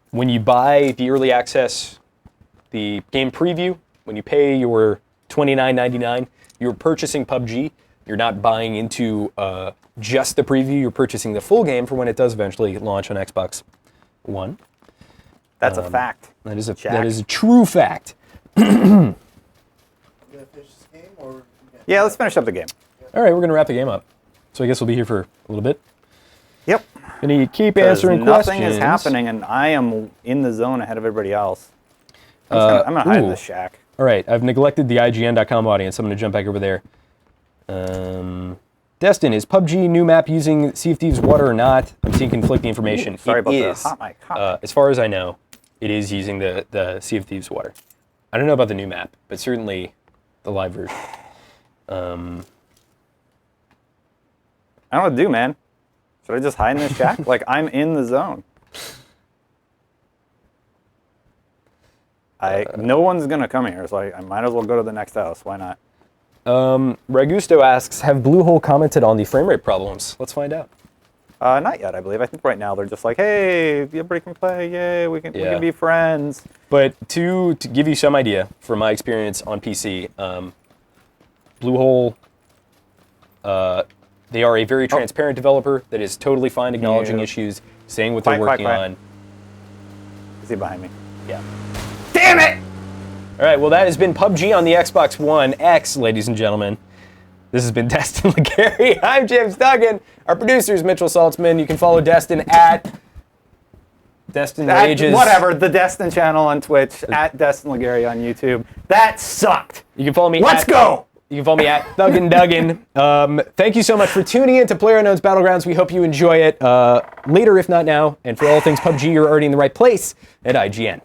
When you buy the early access, the game preview, when you pay your $29.99, you're purchasing PUBG. You're not buying into just the preview. You're purchasing the full game for when it does eventually launch on Xbox One. That's a fact. That is a Jack. true fact. You gonna finish this game or? Yeah, let's finish up the game. All right, we're gonna wrap the game up. So I guess we'll be here for a little bit. Yep. Gonna keep 'Cause answering nothing questions. is happening, and I am in the zone ahead of everybody else. I'm gonna hide in the shack. All right, I've neglected the IGN.com audience. I'm gonna jump back over there. Destin, is PUBG new map using Sea of Thieves water or not? I'm seeing conflicting information. Sorry It about the is. hot mic. Hot mic. As far as I know, it is using the Sea of Thieves water. I don't know about the new map, but certainly the live version. I don't know what to do, man. Should I just hide in the shack? Like, I'm in the zone. No one's going to come here, so I might as well go to the next house. Why not? Ragusto asks, have Bluehole commented on the frame rate problems? Let's find out. Not yet, I believe. I think right now they're just like, hey, everybody can play. Yay, we can be friends. But to give you some idea from my experience on PC, Bluehole, they are a very transparent developer that is totally fine acknowledging issues, saying what they're working on. Is he behind me? Yeah. Damn it! All right, well, that has been PUBG on the Xbox One X, ladies and gentlemen. This has been Destin Legary. I'm James Duggan. Our producer is Mitchell Saltzman. You can follow Destin at Destin Rages. Whatever, the Destin channel on Twitch, at Destin Legary on YouTube. That sucked. You can follow me Let's go! You can follow me at Thuggin Duggan. Thank you so much for tuning in to PlayerUnknown's Battlegrounds. We hope you enjoy it later, if not now. And for all things PUBG, you're already in the right place at IGN.